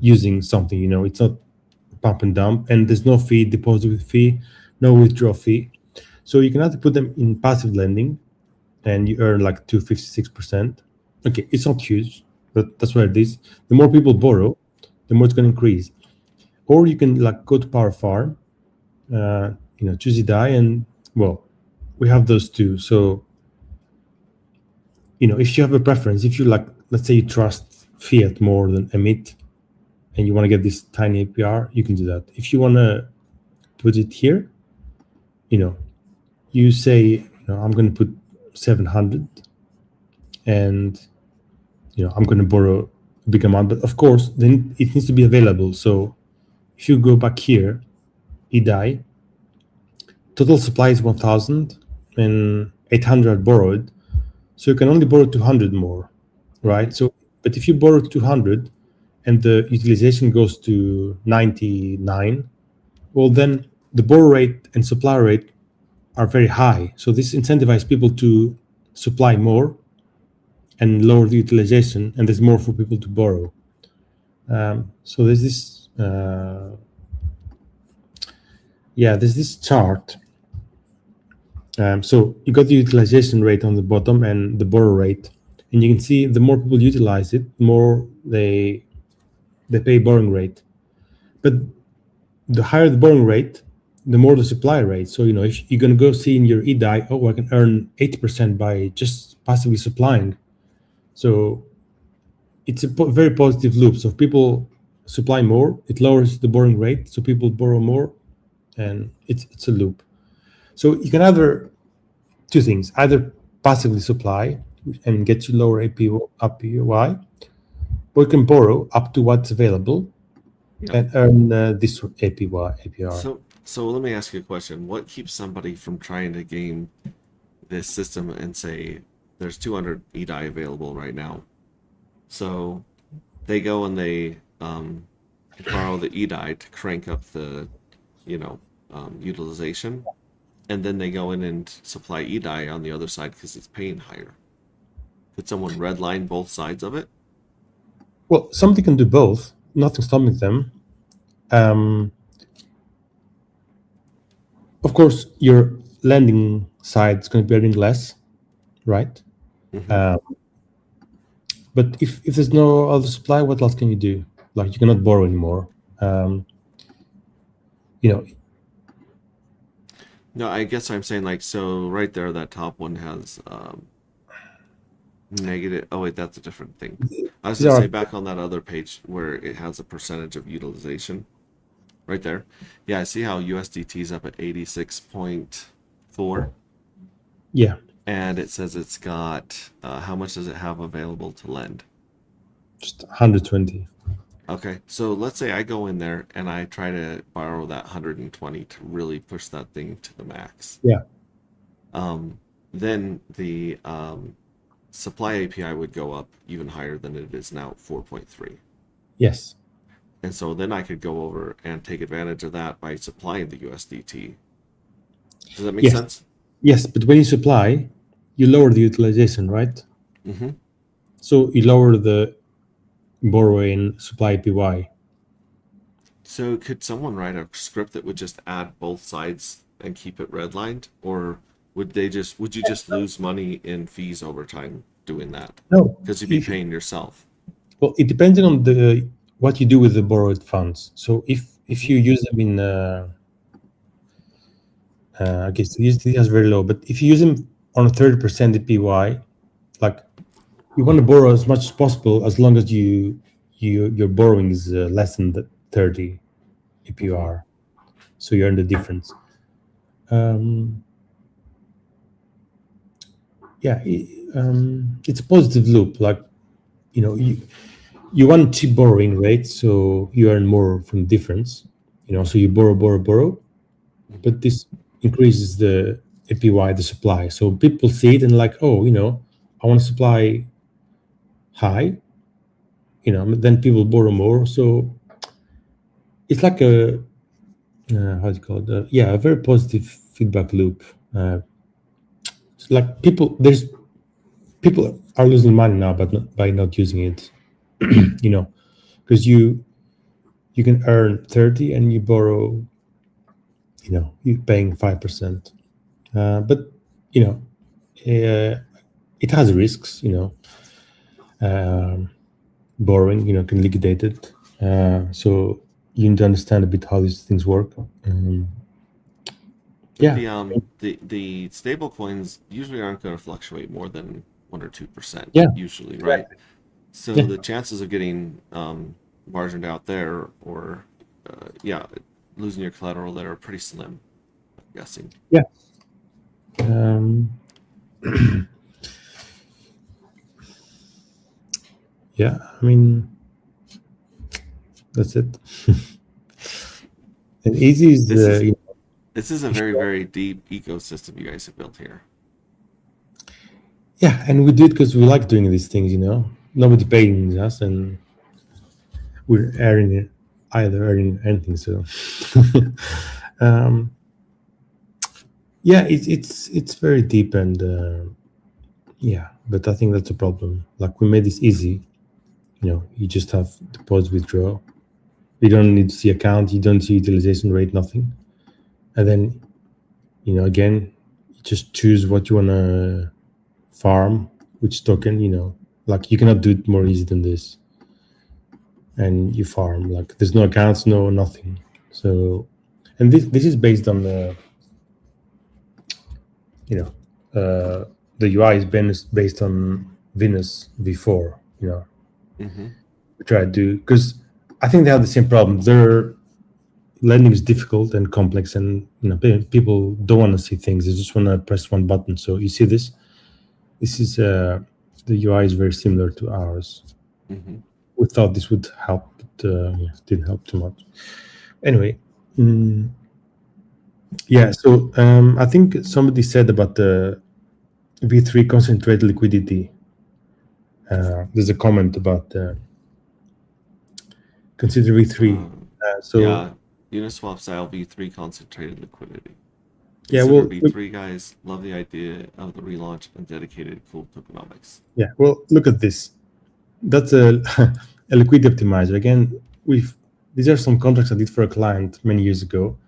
using something. It's not pump and dump, and there's no fee, deposit fee, no withdrawal fee. So you can either put them in passive lending, and you earn like 256%. Okay, it's not huge, but that's what it is. The more people borrow, the more it's going to increase. Or you can like go to Power Farm, choose EDI, and well, we have those two. So if you have a preference, if you like, let's say you trust fiat more than Emit, and you want to get this tiny APR, you can do that. If you want to put it here, you say, I'm going to put 700, and I'm going to borrow a big amount, but of course then it needs to be available. So if you go back here, EDI, total supply is 1,000 and 800 borrowed, so you can only borrow 200 more, right? So, but if you borrow 200 and the utilization goes to 99, well, then the borrow rate and supply rate are very high. So this incentivizes people to supply more and lower the utilization, and there's more for people to borrow. So there's this, there's this chart. So you got the utilization rate on the bottom and the borrow rate, and you can see the more people utilize it, the more they pay borrowing rate. But the higher the borrowing rate, the more the supply rate. So if you're going to go see in your EDI, I can earn 80% by just passively supplying. So it's a very positive loop. So if people supply more, it lowers the borrowing rate, so people borrow more, and it's a loop. So you can either two things: either passively supply and get you lower APY, or you can borrow up to what's available and earn this APR. So let me ask you a question. What keeps somebody from trying to game this system and say there's 200 EDI available right now? So they go and they borrow the EDI to crank up the utilization, and then they go in and supply EDI on the other side because it's paying higher. Could someone redline both sides of it? Well, somebody can do both. Nothing's stopping them. Of course, your lending side is going to be earning less, right? Mm-hmm. But if there's no other supply, what else can you do? Like, you cannot borrow anymore. No, I guess I'm saying, like, so right there, that top one has negative. Oh wait, that's a different thing. I was gonna say back on that other page where it has a percentage of utilization. Right there. Yeah, I see how USDT is up at 86.4. Yeah. And it says it's got, how much does it have available to lend? Just 120. Okay, so let's say I go in there and I try to borrow that 120 to really push that thing to the max. Yeah. Then the supply API would go up even higher than it is now, 4.3. Yes. And so then I could go over and take advantage of that by supplying the USDT. Does that make sense? Yes, but when you supply, you lower the utilization, right? Mm-hmm. So you lower the borrowing supply APY. So could someone write a script that would just add both sides and keep it redlined? Or would you just lose money in fees over time doing that? No. Because you'd be paying yourself. Well, it depends on what you do with the borrowed funds. So if you use them in, I guess the USDT is very low, but if you use them on a 30% APY, like, you want to borrow as much as possible as long as your borrowing is less than the 30 APR, so you earn the difference. It's a positive loop. Like, you want cheap borrowing rate, so you earn more from the difference. So you borrow, but this increases the APY, the supply. So people see it and like, oh, I want to supply high, then people borrow more. So it's like a how do you call it? A very positive feedback loop. It's like people are losing money now, but by not using it, because you you can earn 30 and you borrow, you're paying 5%. But it has risks. Borrowing, can liquidate it. So you need to understand a bit how these things work. Yeah. The stable coins usually aren't going to fluctuate more than 1 or 2%. Yeah. Usually, right? Exactly. So Yeah. the chances of getting margined out there, or losing your collateral there are pretty slim. I'm guessing. Yeah. Yeah. I mean, that's it. And easy is This is a very, very deep ecosystem you guys have built here. yeah, and we do it because we like doing these things. Nobody paying us, and we're earning anything. So, yeah, it's very deep, and yeah, but I think that's a problem. Like, we made this easy. You just have deposit, withdraw. You don't need to see account. You don't see utilization rate, nothing. And then, again, you just choose what you want to farm, which token. Like, you cannot do it more easy than this. And you farm. Like, there's no accounts, no nothing. So, and this is based on the UI is based on Venus V4. We try to do, because I think they have the same problem. Their lending is difficult and complex, and people don't want to see things. They just want to press one button. So you see this is the UI is very similar to ours. We thought this would help, but didn't help too much. Anyway, yeah. So I think somebody said about the V3 concentrated liquidity. There's a comment about consider V3. Yeah, Uniswap style V3 concentrated liquidity. Yeah, Consider well, V3 guys love the idea of the relaunch and dedicated cool tokenomics. Yeah, well, look at this. That's a liquidity optimizer. Again, these are some contracts I did for a client many years ago.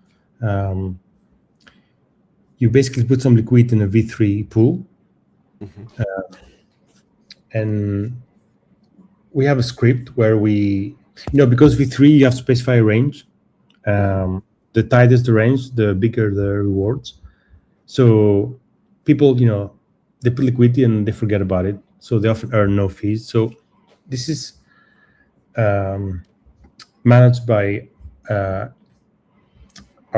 You basically put some liquidity in a V3 pool, and we have a script where we, because V3 you have to specify a range. The tighter the range, the bigger the rewards. So people, they put liquidity and they forget about it. So they often earn no fees. So this is managed by our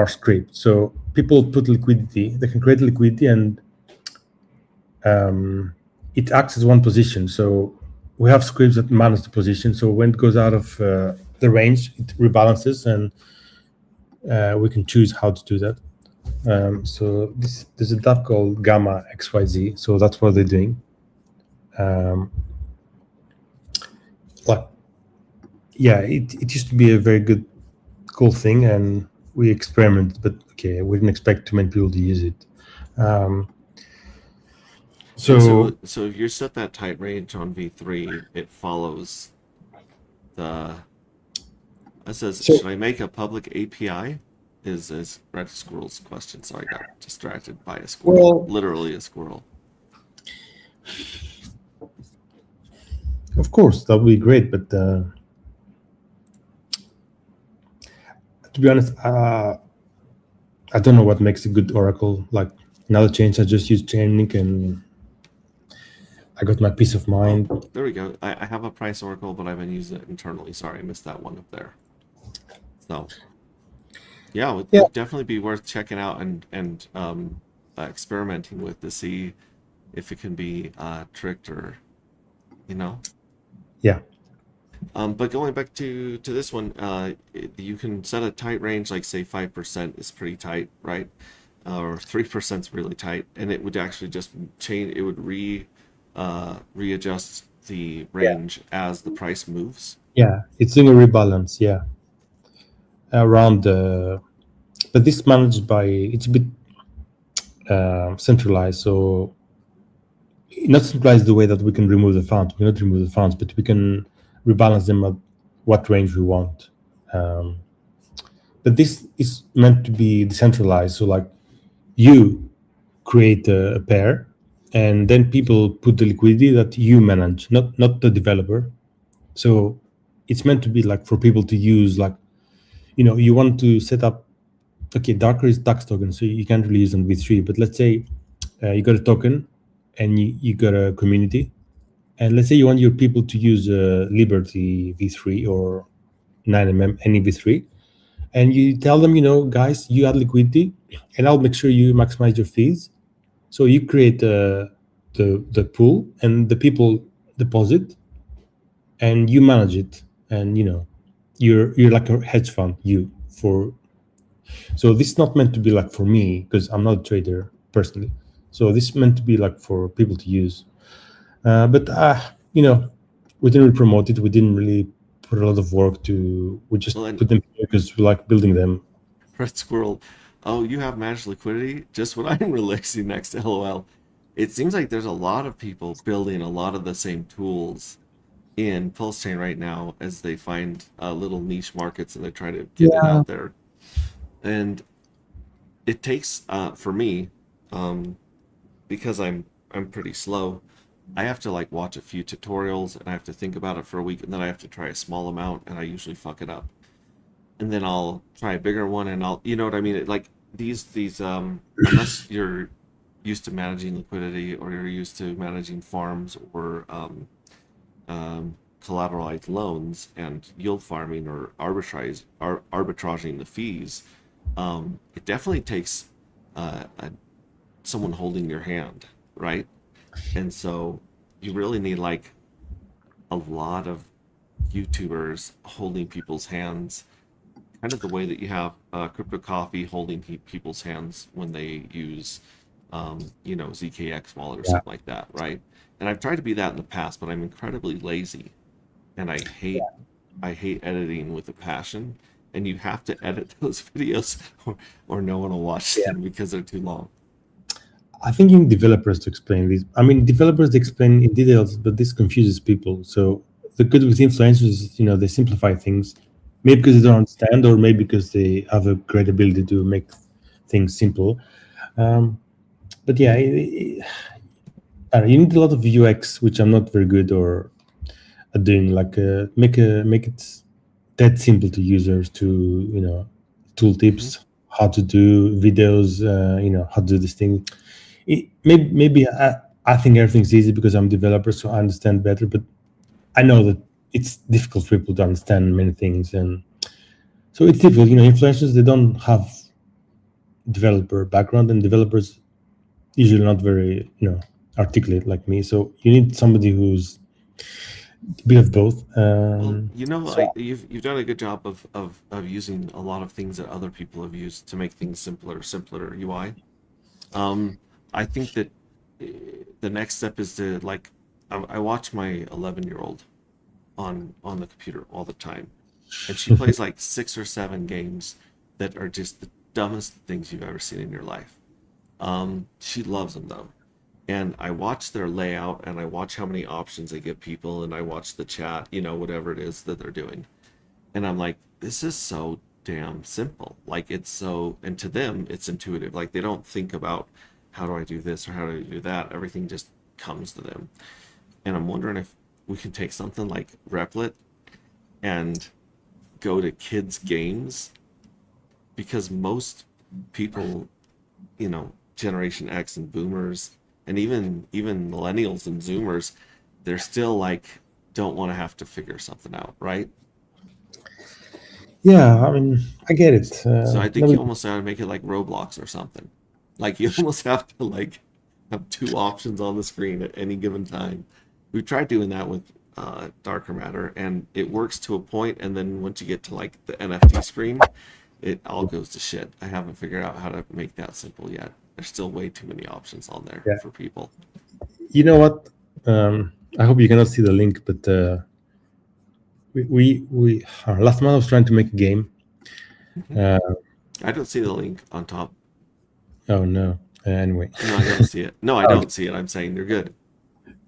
script. So people put liquidity, they can create liquidity, and it acts as one position. So we have scripts that manage the position. So when it goes out of the range, it rebalances, and we can choose how to do that. So there's a tab called Gamma XYZ. So that's what they're doing. It used to be a very good, cool thing, and we experimented, but we didn't expect too many people to use it. So if you set that tight range on V3, it follows the. It says, should I make a public API? Is Red Squirrel's question. Sorry, I got distracted by a squirrel. Well, literally a squirrel. Of course, that would be great, but to be honest, I don't know what makes a good Oracle. Like, another change, I just used Chainlink, and I got my peace of mind. Oh, there we go. I have a price Oracle, but I've been using it internally. Sorry, I missed that one up there. So, yeah, it would definitely be worth checking out and experimenting with to see if it can be tricked or, Yeah. But going back to this one, you can set a tight range, like say 5% is pretty tight, right? Or 3% is really tight, and it would actually just change. It would readjust the range as the price moves. Yeah, it's doing a rebalance. Yeah, around the, but this managed by, it's a bit centralized. So not centralized the way that we can remove the funds. We cannot remove the funds, but we can rebalance them at what range we want. But this is meant to be decentralized. So like you create a pair, and then people put the liquidity that you manage, not the developer. So it's meant to be like for people to use, like, you want to set up, okay, Docker is DAX token, so you can't really use on V3, but let's say you got a token and you got a community, and let's say you want your people to use Liberty V3 or 9mm, any V3, and you tell them, guys, you add liquidity and I'll make sure you maximize your fees. So you create the pool and the people deposit and you manage it, and you're like a hedge fund. So this is not meant to be like for me, because I'm not a trader personally. So this is meant to be like for people to use. But we didn't really promote it. We didn't really put a lot of work to. We just put them here because we like building them. Red Squirrel. Oh, you have managed liquidity? Just what I'm releasing next to LOL. It seems like there's a lot of people building a lot of the same tools in Pulse Chain right now as they find little niche markets and they try to get it out there. And it takes, for me, because I'm pretty slow, I have to like watch a few tutorials and I have to think about it for a week, and then I have to try a small amount and I usually fuck it up. And then I'll try a bigger one and you know what I mean? Like these unless you're used to managing liquidity or you're used to managing farms or collateralized loans and yield farming or arbitraging the fees, it definitely takes someone holding your hand, right? And so you really need like a lot of YouTubers holding people's hands, kind of the way that you have Crypto Coffee holding people's hands when they use ZKX wallet or something like that, right? And I've tried to be that in the past, but I'm incredibly lazy, and I hate editing with a passion. And you have to edit those videos, or no one will watch them because they're too long. I think you need developers to explain this. I mean, developers explain in details, but this confuses people. So the good with influencers is, they simplify things, maybe because they don't understand, or maybe because they have a great ability to make things simple. But yeah, you need a lot of UX, which I'm not very good at doing. Like make it that simple to users, to tool tips, how to do videos, how to do this thing. Maybe I think everything's easy because I'm a developer, so I understand better. But I know that it's difficult for people to understand many things, and so it's difficult. Influencers, they don't have developer background, and developers usually not very articulate like me. So you need somebody who's a bit of both. Well, you've done a good job of using a lot of things that other people have used to make things simpler UI. I think that the next step is to like, I watch my 11-year-old on the computer all the time, and she plays like 6 or 7 games that are just the dumbest things you've ever seen in your life. She loves them though. And I watch their layout, and I watch how many options they give people, and I watch the chat, whatever it is that they're doing. And I'm like, this is so damn simple. Like, it's so, and to them, it's intuitive. Like, they don't think about, how do I do this or how do I do that? Everything just comes to them. And I'm wondering if we can take something like Replit and go to kids' games, because most people, Generation X and boomers, and even millennials and zoomers, they're still like, don't want to have to figure something out, right? Yeah, I mean, I get it. So I think you almost have to make it like Roblox or something. Like, you almost have to like have 2 options on the screen at any given time. We've tried doing that with Darker Matter, and it works to a point, and then once you get to like the NFT screen, it all goes to shit. I haven't figured out how to make that simple yet. There's still way too many options on there for people. You know what? I hope you cannot see the link, but we last month I was trying to make a game. I don't see the link on top. Oh no. Anyway. No, I don't see it. No, I don't see it. I'm saying you're good.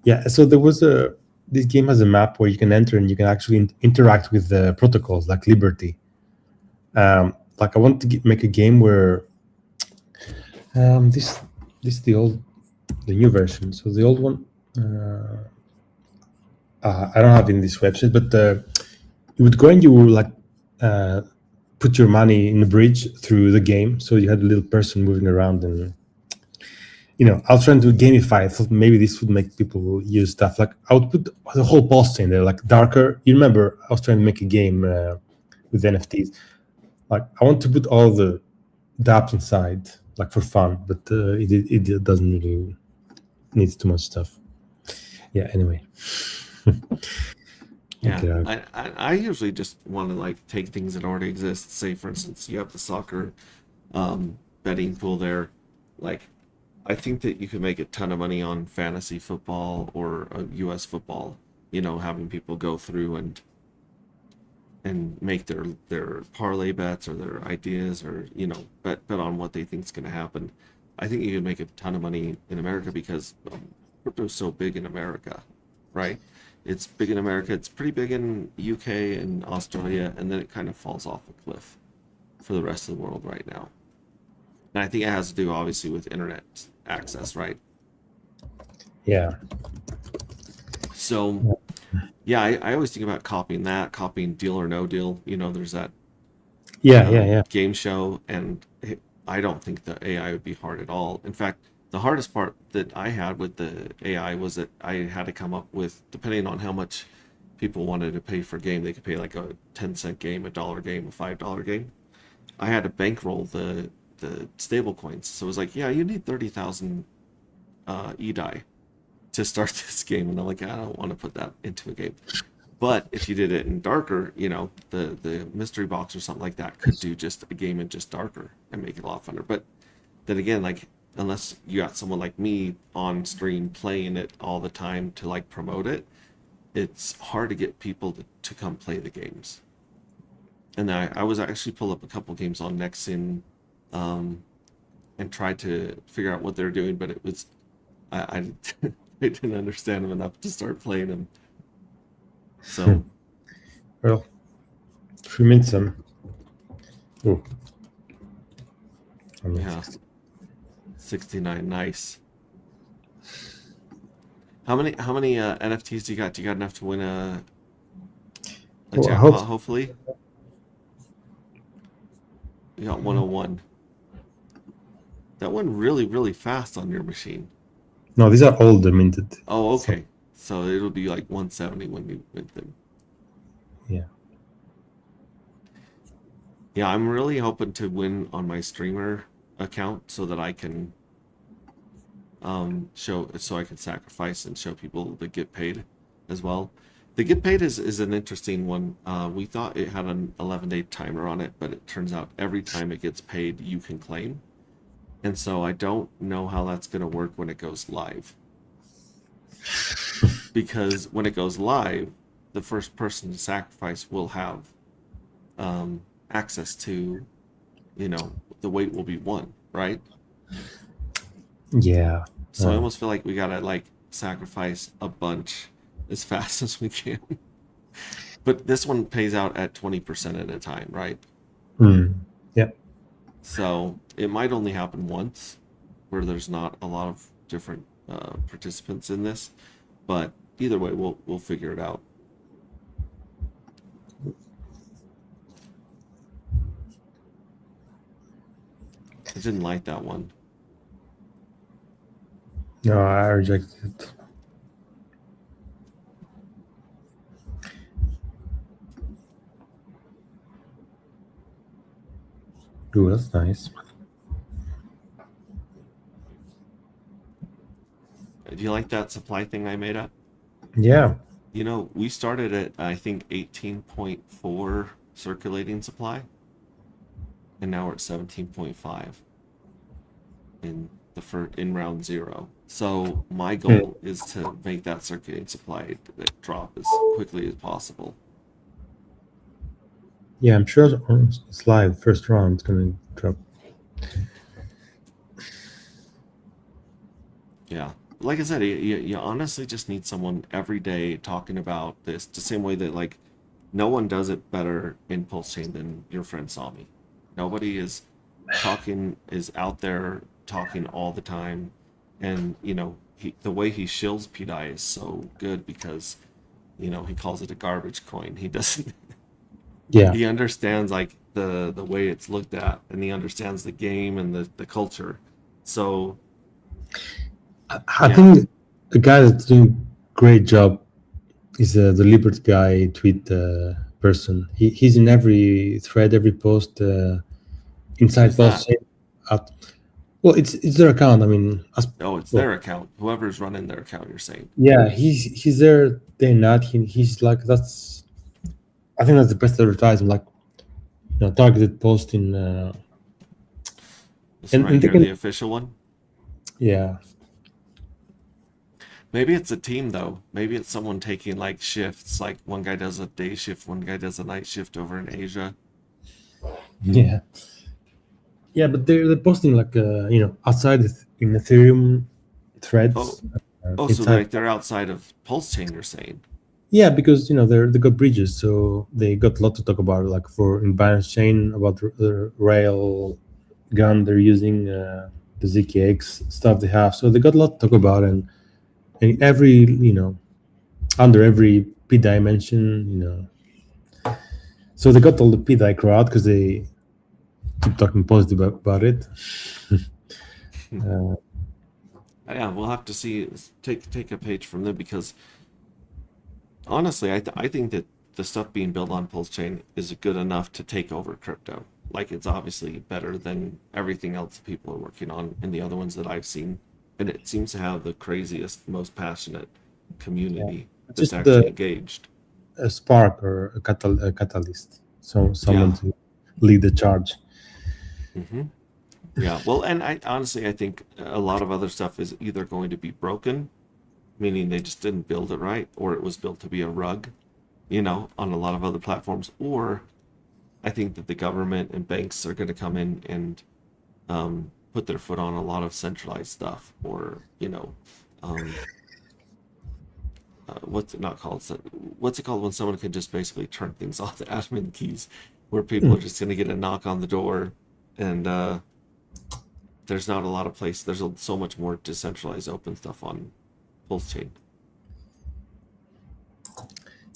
Yeah. So there was this game has a map where you can enter and you can actually interact with the protocols like Liberty. Like I want to make a game where this is the new version. So the old one, I don't have it in this website, but you would go and you would like put your money in the bridge through the game. So you had a little person moving around, and I was trying to gamify. I thought maybe this would make people use stuff. Like I would put the whole boss in there, like darker. You remember I was trying to make a game with NFTs. Like I want to put all the apps inside, like for fun, but it doesn't really needs too much stuff. Yeah. Anyway. Yeah, Okay. I usually just want to like take things that already exist. Say, for instance, you have the soccer betting pool there. Like, I think that you could make a ton of money on fantasy football or U.S. football. Having people go through and make their parlay bets or their ideas, or bet on what they think is going to happen. I think you could make a ton of money in America because crypto's so big in America, right? It's big in America. It's pretty big in UK and Australia, and then it kind of falls off a cliff for the rest of the world right now. And I think it has to do obviously with internet access, right? Yeah. So, yeah, I always think about copying Deal or No Deal. There's that Yeah. game show, and I don't think the AI would be hard at all. In fact, the hardest part that I had with the AI was that I had to come up with, depending on how much people wanted to pay for a game, they could pay like a 10-cent game, a dollar game, a $5 game. I had to bankroll the stable coins. So it was like, yeah, you need 30,000 EDI to start this game. And I'm like, I don't want to put that into a game. But if you did it in darker, the mystery box or something like that could do just a game in just darker and make it a lot funner. But then again, like, unless you got someone like me on stream playing it all the time to like promote it, it's hard to get people to come play the games. And I was actually pull up a couple games on Nexin and tried to figure out what they're doing, but it was I I didn't understand them enough to start playing them. So Well, 3 minutes. Oh, I'm yeah, 69, nice. How many NFTs do you got? Do you got enough to win a Well, I jackpot? hope. Hopefully, you got 101. That went really fast on your machine. No, these are older minted. Oh, So okay. So it'll be like 170 when you win them. yeah. Yeah, I'm really hoping to win on my streamer account so that I can so I can sacrifice and show people that get paid as well. The get paid is an interesting one. We thought it had an 11-day timer on it, but it turns out every time it gets paid, you can claim. And so I don't know how that's going to work when it goes live. Because when it goes live, the first person to sacrifice will have access to, the weight will be one, right? Yeah. So I almost feel like we gotta like sacrifice a bunch as fast as we can. But this one pays out at 20% at a time, right? Yeah. So it might only happen once, where there's not a lot of different participants in this. But either way, we'll figure it out. I didn't like that one. No, I rejected it. Ooh, that's nice. Do you like that supply thing I made up? Yeah. We started at, I think, 18.4 circulating supply, and now we're at 17.5 in round 0. So my goal is to make that circulating supply drop as quickly as possible. Yeah, I'm sure it's live. First round, it's gonna drop. Yeah. Like I said, you honestly just need someone every day talking about this, the same way that like no one does it better in Pulse Chain than your friend Sami. Nobody is out there talking all the time, and the way he shills PDI is so good because he calls it a garbage coin. He doesn't. Yeah, He understands like the way it's looked at, and he understands the game and the culture. So I think the guy that's doing great job is the Liberty guy tweet person. He's in every thread, every post inside Who's that? Pulse Chain. Well, it's their account. I mean, it's their account. Whoever's running their account, you're saying. yeah, he's there day and night. He's like I think that's the best advertisement. Like targeted posting. This And- right and they here, can- the official one. Yeah, Maybe it's a team though. Maybe it's someone taking like shifts. Like one guy does a day shift, one guy does a night shift over in Asia. yeah, yeah. But they're posting like outside in Ethereum threads. Oh, so like they're outside of Pulse Chain, you're saying? Yeah, because they got bridges, so they got a lot to talk about. Like in Binance Chain about the rail gun they're using, the ZKX stuff they have. So they got a lot to talk about, and every under every P dimension, So they got all the P crowd because they keep talking positive about it. Yeah, we'll have to see. Take a page from them because honestly, I think that the stuff being built on Pulse Chain is good enough to take over crypto. Like it's obviously better than everything else people are working on and the other ones that I've seen, and it seems to have the craziest, most passionate community that's Just actually engaged. a spark or a catalyst, so someone to lead the charge. Mm-hmm. Yeah, well, and I think a lot of other stuff is either going to be broken, meaning they just didn't build it right, or it was built to be a rug, on a lot of other platforms, or I think that the government and banks are going to come in and put their foot on a lot of centralized stuff, or what's it not called? What's it called when someone can just basically turn things off, the admin keys, where people are just going to get a knock on the door, and there's not a lot of place. There's so much more decentralized open stuff on Pulse Chain.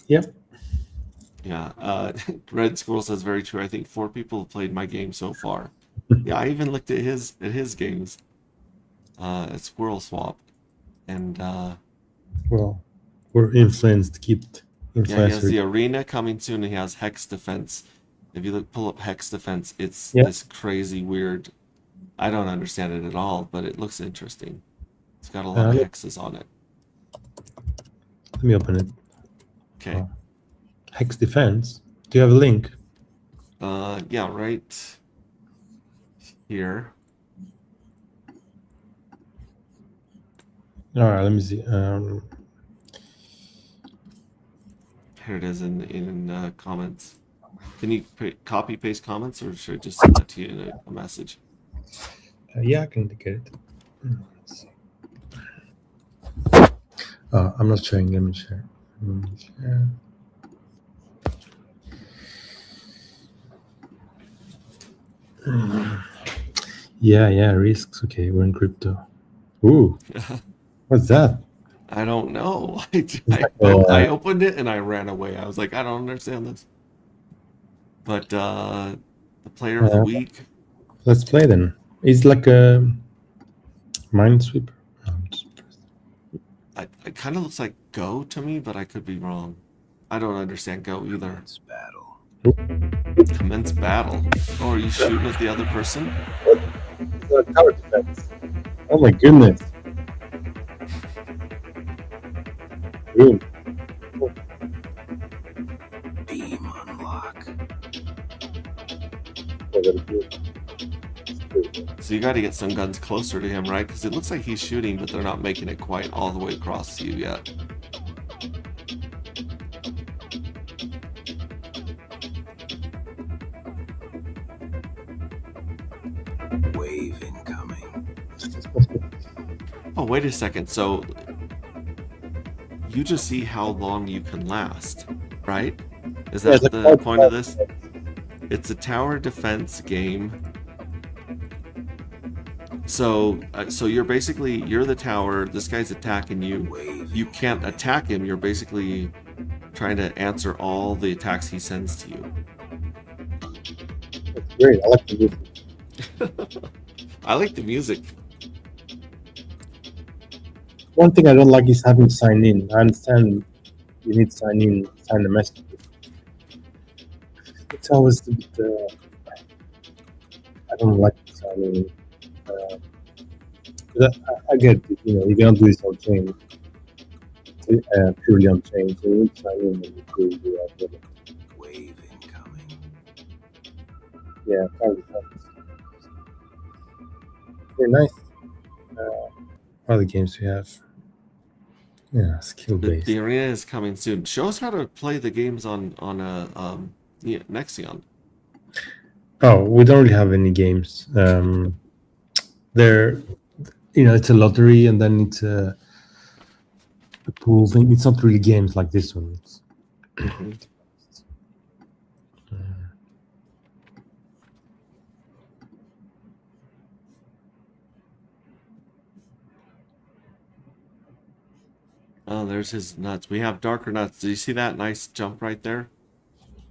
Yep. Yeah. Red Squirrel says very true. I think 4 people have played my game so far. Yeah, I even looked at his games. At Squirrel Swap, and Well, we're influenced. Keep yeah, he has influencers. the arena coming soon, and he has Hex Defense. If you pull up Hex Defense, it's Yeah. this crazy weird. I don't understand it at all, but it looks interesting. It's got a lot of hexes on it. Let me open it. Okay. Hex Defense. Do you have a link? Yeah, right here. All right, let me see. Here it is in comments. Can you copy paste comments, or should I just send that to you in a message? Yeah, I can get it. Let's see. I'm not sharing. Let me share. Yeah, risks. Okay, we're in crypto. Ooh, what's that? I don't know. like I opened it and I ran away. I was like, I don't understand this. But the player of the week. Let's play then. It's like a Minesweeper. It kind of looks like Go to me, but I could be wrong. I don't understand Go either. Commence battle. Oh, are you shooting at the other person? Tower defense. Oh my goodness. Boom. Beam unlock. So you got to get some guns closer to him, right? Because it looks like he's shooting, but they're not making it quite all the way across to you yet. Wave incoming. Oh, wait a second. So you just see how long you can last, right? Is Yeah, that it's the like point of this? It's a tower defense game. So you're the tower. This guy's attacking you. You can't attack him. You're basically trying to answer all the attacks he sends to you. It's great. I like the music. I like the music. One thing I don't like is having to sign in. I understand you need to sign in, sign the message. It's always a bit. I don't like signing in. I get it, you cannot do this on chain, purely on chain. So you need to sign in and you do that. Wave incoming. Yeah, tower defense. Very nice. What other games do we have? Yeah, skill based. The arena is coming soon. Show us how to play the games on a Nexion. Oh, we don't really have any games. They're, it's a lottery, and then it's a pool thing. It's not really games like this one. It's, Oh, there's his nuts. We have darker nuts. Do you see that nice jump right there?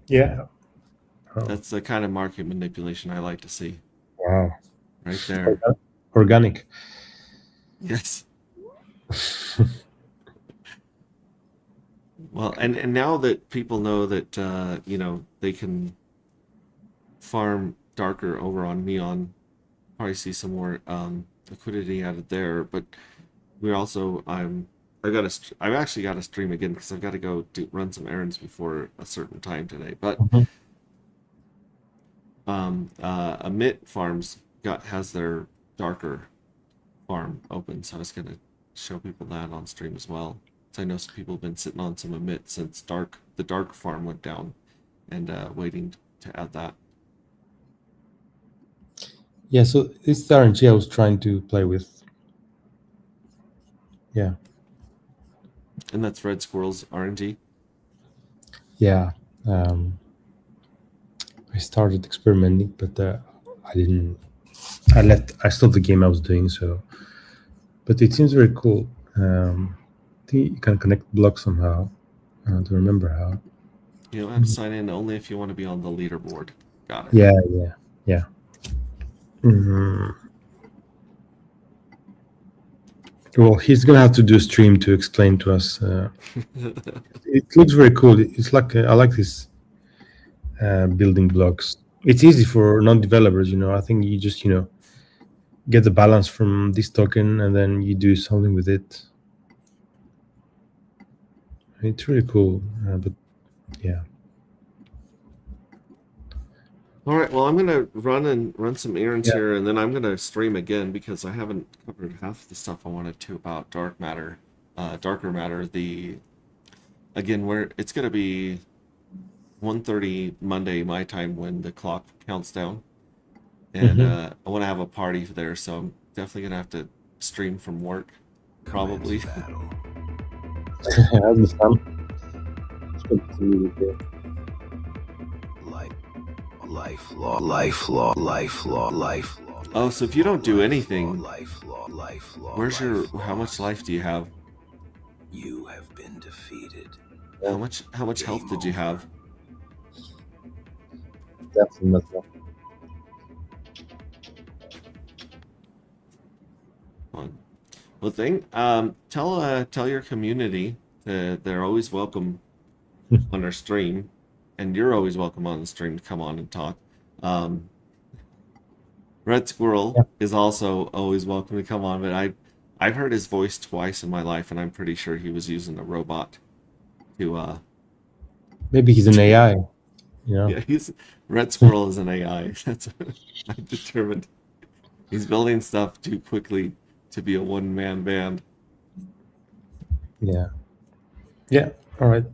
yeah. Oh, That's the kind of market manipulation I like to see. wow. Right there. Organic. Yes. Well, and now that people know that they can farm darker over on Neon, probably see some more liquidity added there. But we're also I've actually got to stream again because I've got to go run some errands before a certain time today. But Amit Farms has their darker farm open, so I was gonna show people that on stream as well. So I know some people have been sitting on some Amit since the dark farm went down, and waiting to add that. Yeah, so this is the RNG I was trying to play with. Yeah. And that's Red Squirrel's RNG. Yeah. I started experimenting, but I didn't. I stopped the game I was doing. So, but it seems very cool. I think you can connect blocks somehow. I don't remember how. You don't have to sign in only if you want to be on the leaderboard. Got it. Yeah. Mhm. Well, he's gonna have to do a stream to explain to us. It looks very cool. It's like I like this building blocks. It's easy for non-developers. I think you just get the balance from this token and then you do something with it. It's really cool, but yeah. All right. Well, I'm gonna run some errands here, and then I'm gonna stream again because I haven't covered half the stuff I wanted to about darker matter. Where it's gonna be 1:30 Monday my time when the clock counts down, and I want to have a party there, so I'm definitely gonna have to stream from work, probably. Battle. That'll be fun. It's good to meet you there. Lifelong. Oh, so if you don't do anything, Lifelong. how much life do you have? You have been defeated. How much health did you have? Definitely not enough. Fun. Well, tell your community that they're always welcome on our stream, and you're always welcome on the stream to come on and talk. Red Squirrel is also always welcome to come on, but I've heard his voice twice in my life, and I'm pretty sure he was using a robot to Maybe he's an AI. Yeah, Red Squirrel is an AI. That's I'm determined. He's building stuff too quickly to be a one-man band. Yeah. All right.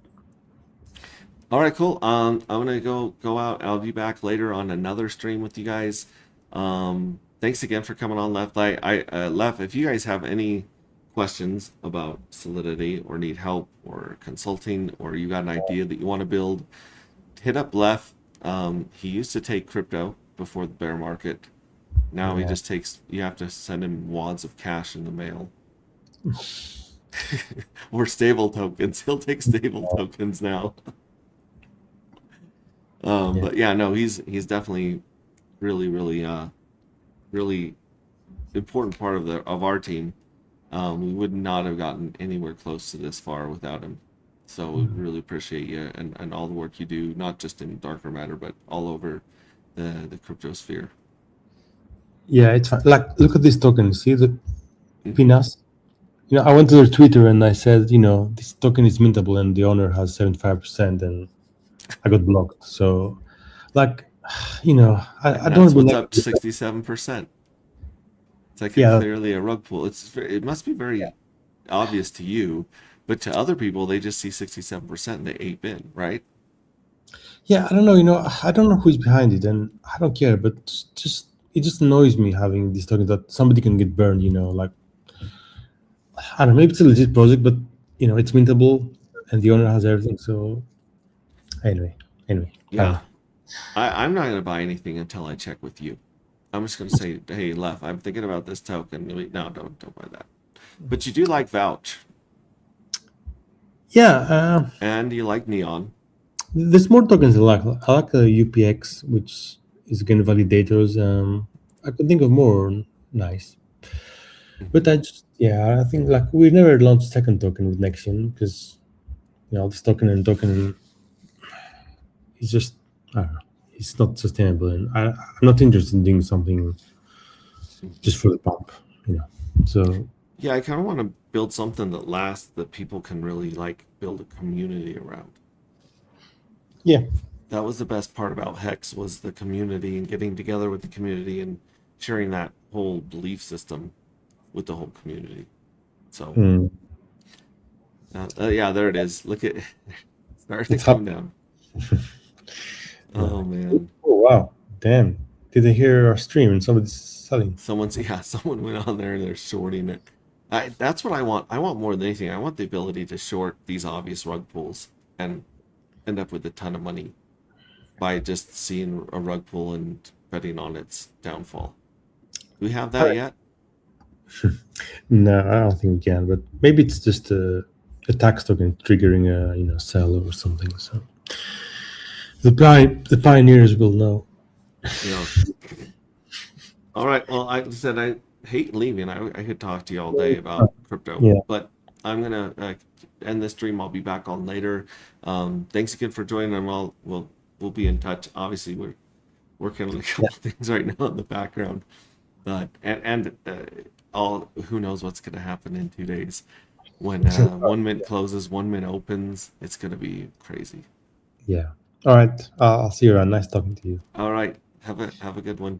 All right, cool. I'm gonna go out. I'll be back later on another stream with you guys. Thanks again for coming on, Left. Left, if you guys have any questions about Solidity or need help or consulting, or you got an idea that you want to build, hit up Left. He used to take crypto before the bear market. Now he Yeah. just takes. You have to send him wads of cash in the mail. Or stable tokens. He'll take stable tokens now. Yeah. But yeah, no, he's definitely really, really important part of our team. We would not have gotten anywhere close to this far without him. So we really appreciate you and all the work you do, not just in Darker Matter, but all over the crypto sphere. Yeah, it's fine. Like, look at this token. See the Pinas? You know, I went to their Twitter and I said, you know, this token is mintable and the owner has 75%, and I got blocked. So, like, you know, I And don't that's even what's like. up to 67%. It's like Yeah. clearly a rug pull. It must be very obvious to you, but to other people, they just see 67% and they ape in, right? Yeah, I don't know. You know, I don't know who's behind it, and I don't care. But just it just annoys me having this token that somebody can get burned. You know, like, I don't know. Maybe it's a legit project, but you know, it's mintable and the owner has everything. So anyway, I don't Yeah. know. I'm not going to buy anything until I check with you. I'm just going to say, hey, Left, I'm thinking about this token. No, don't buy that. But you do like Vouch, Yeah, and you like Neon. there's more tokens I like. I like UPX, which is again validators. I could think of more nice, but I think like we never launched second token with Nexion because you know this token is just I don't know, it's not sustainable, and I'm not interested in doing something just for the pump, you know. So Yeah, I kind of want to build something that lasts, that people can really like build a community around. yeah, That was the best part about Hex, was the community and getting together with the community and sharing that whole belief system with the whole community. So mm, yeah, there it is. Look at starting to It's come down. Oh man. oh wow, damn! Did I hear our stream and somebody's selling? Someone went on there and they're shorting it. That's what I want. I want more than anything. I want the ability to short these obvious rug pulls and end up with a ton of money by just seeing a rug pull and betting on its downfall. Do we have that Alright. yet? No, I don't think we can. But maybe it's just a tax token triggering a sell or something. So the pioneers will know. Yeah. All right. Well, I said I hate leaving. I could talk to you all day about crypto, Yeah. but I'm gonna end this stream. I'll be back on later. Thanks again for joining, and we'll be in touch. Obviously, we're working on a couple things right now in the background, but all who knows what's gonna happen in 2 days when 1 mint closes, 1mint opens. It's gonna be crazy. Yeah. All right. I'll see you around. Nice talking to you. All right. Have a good one.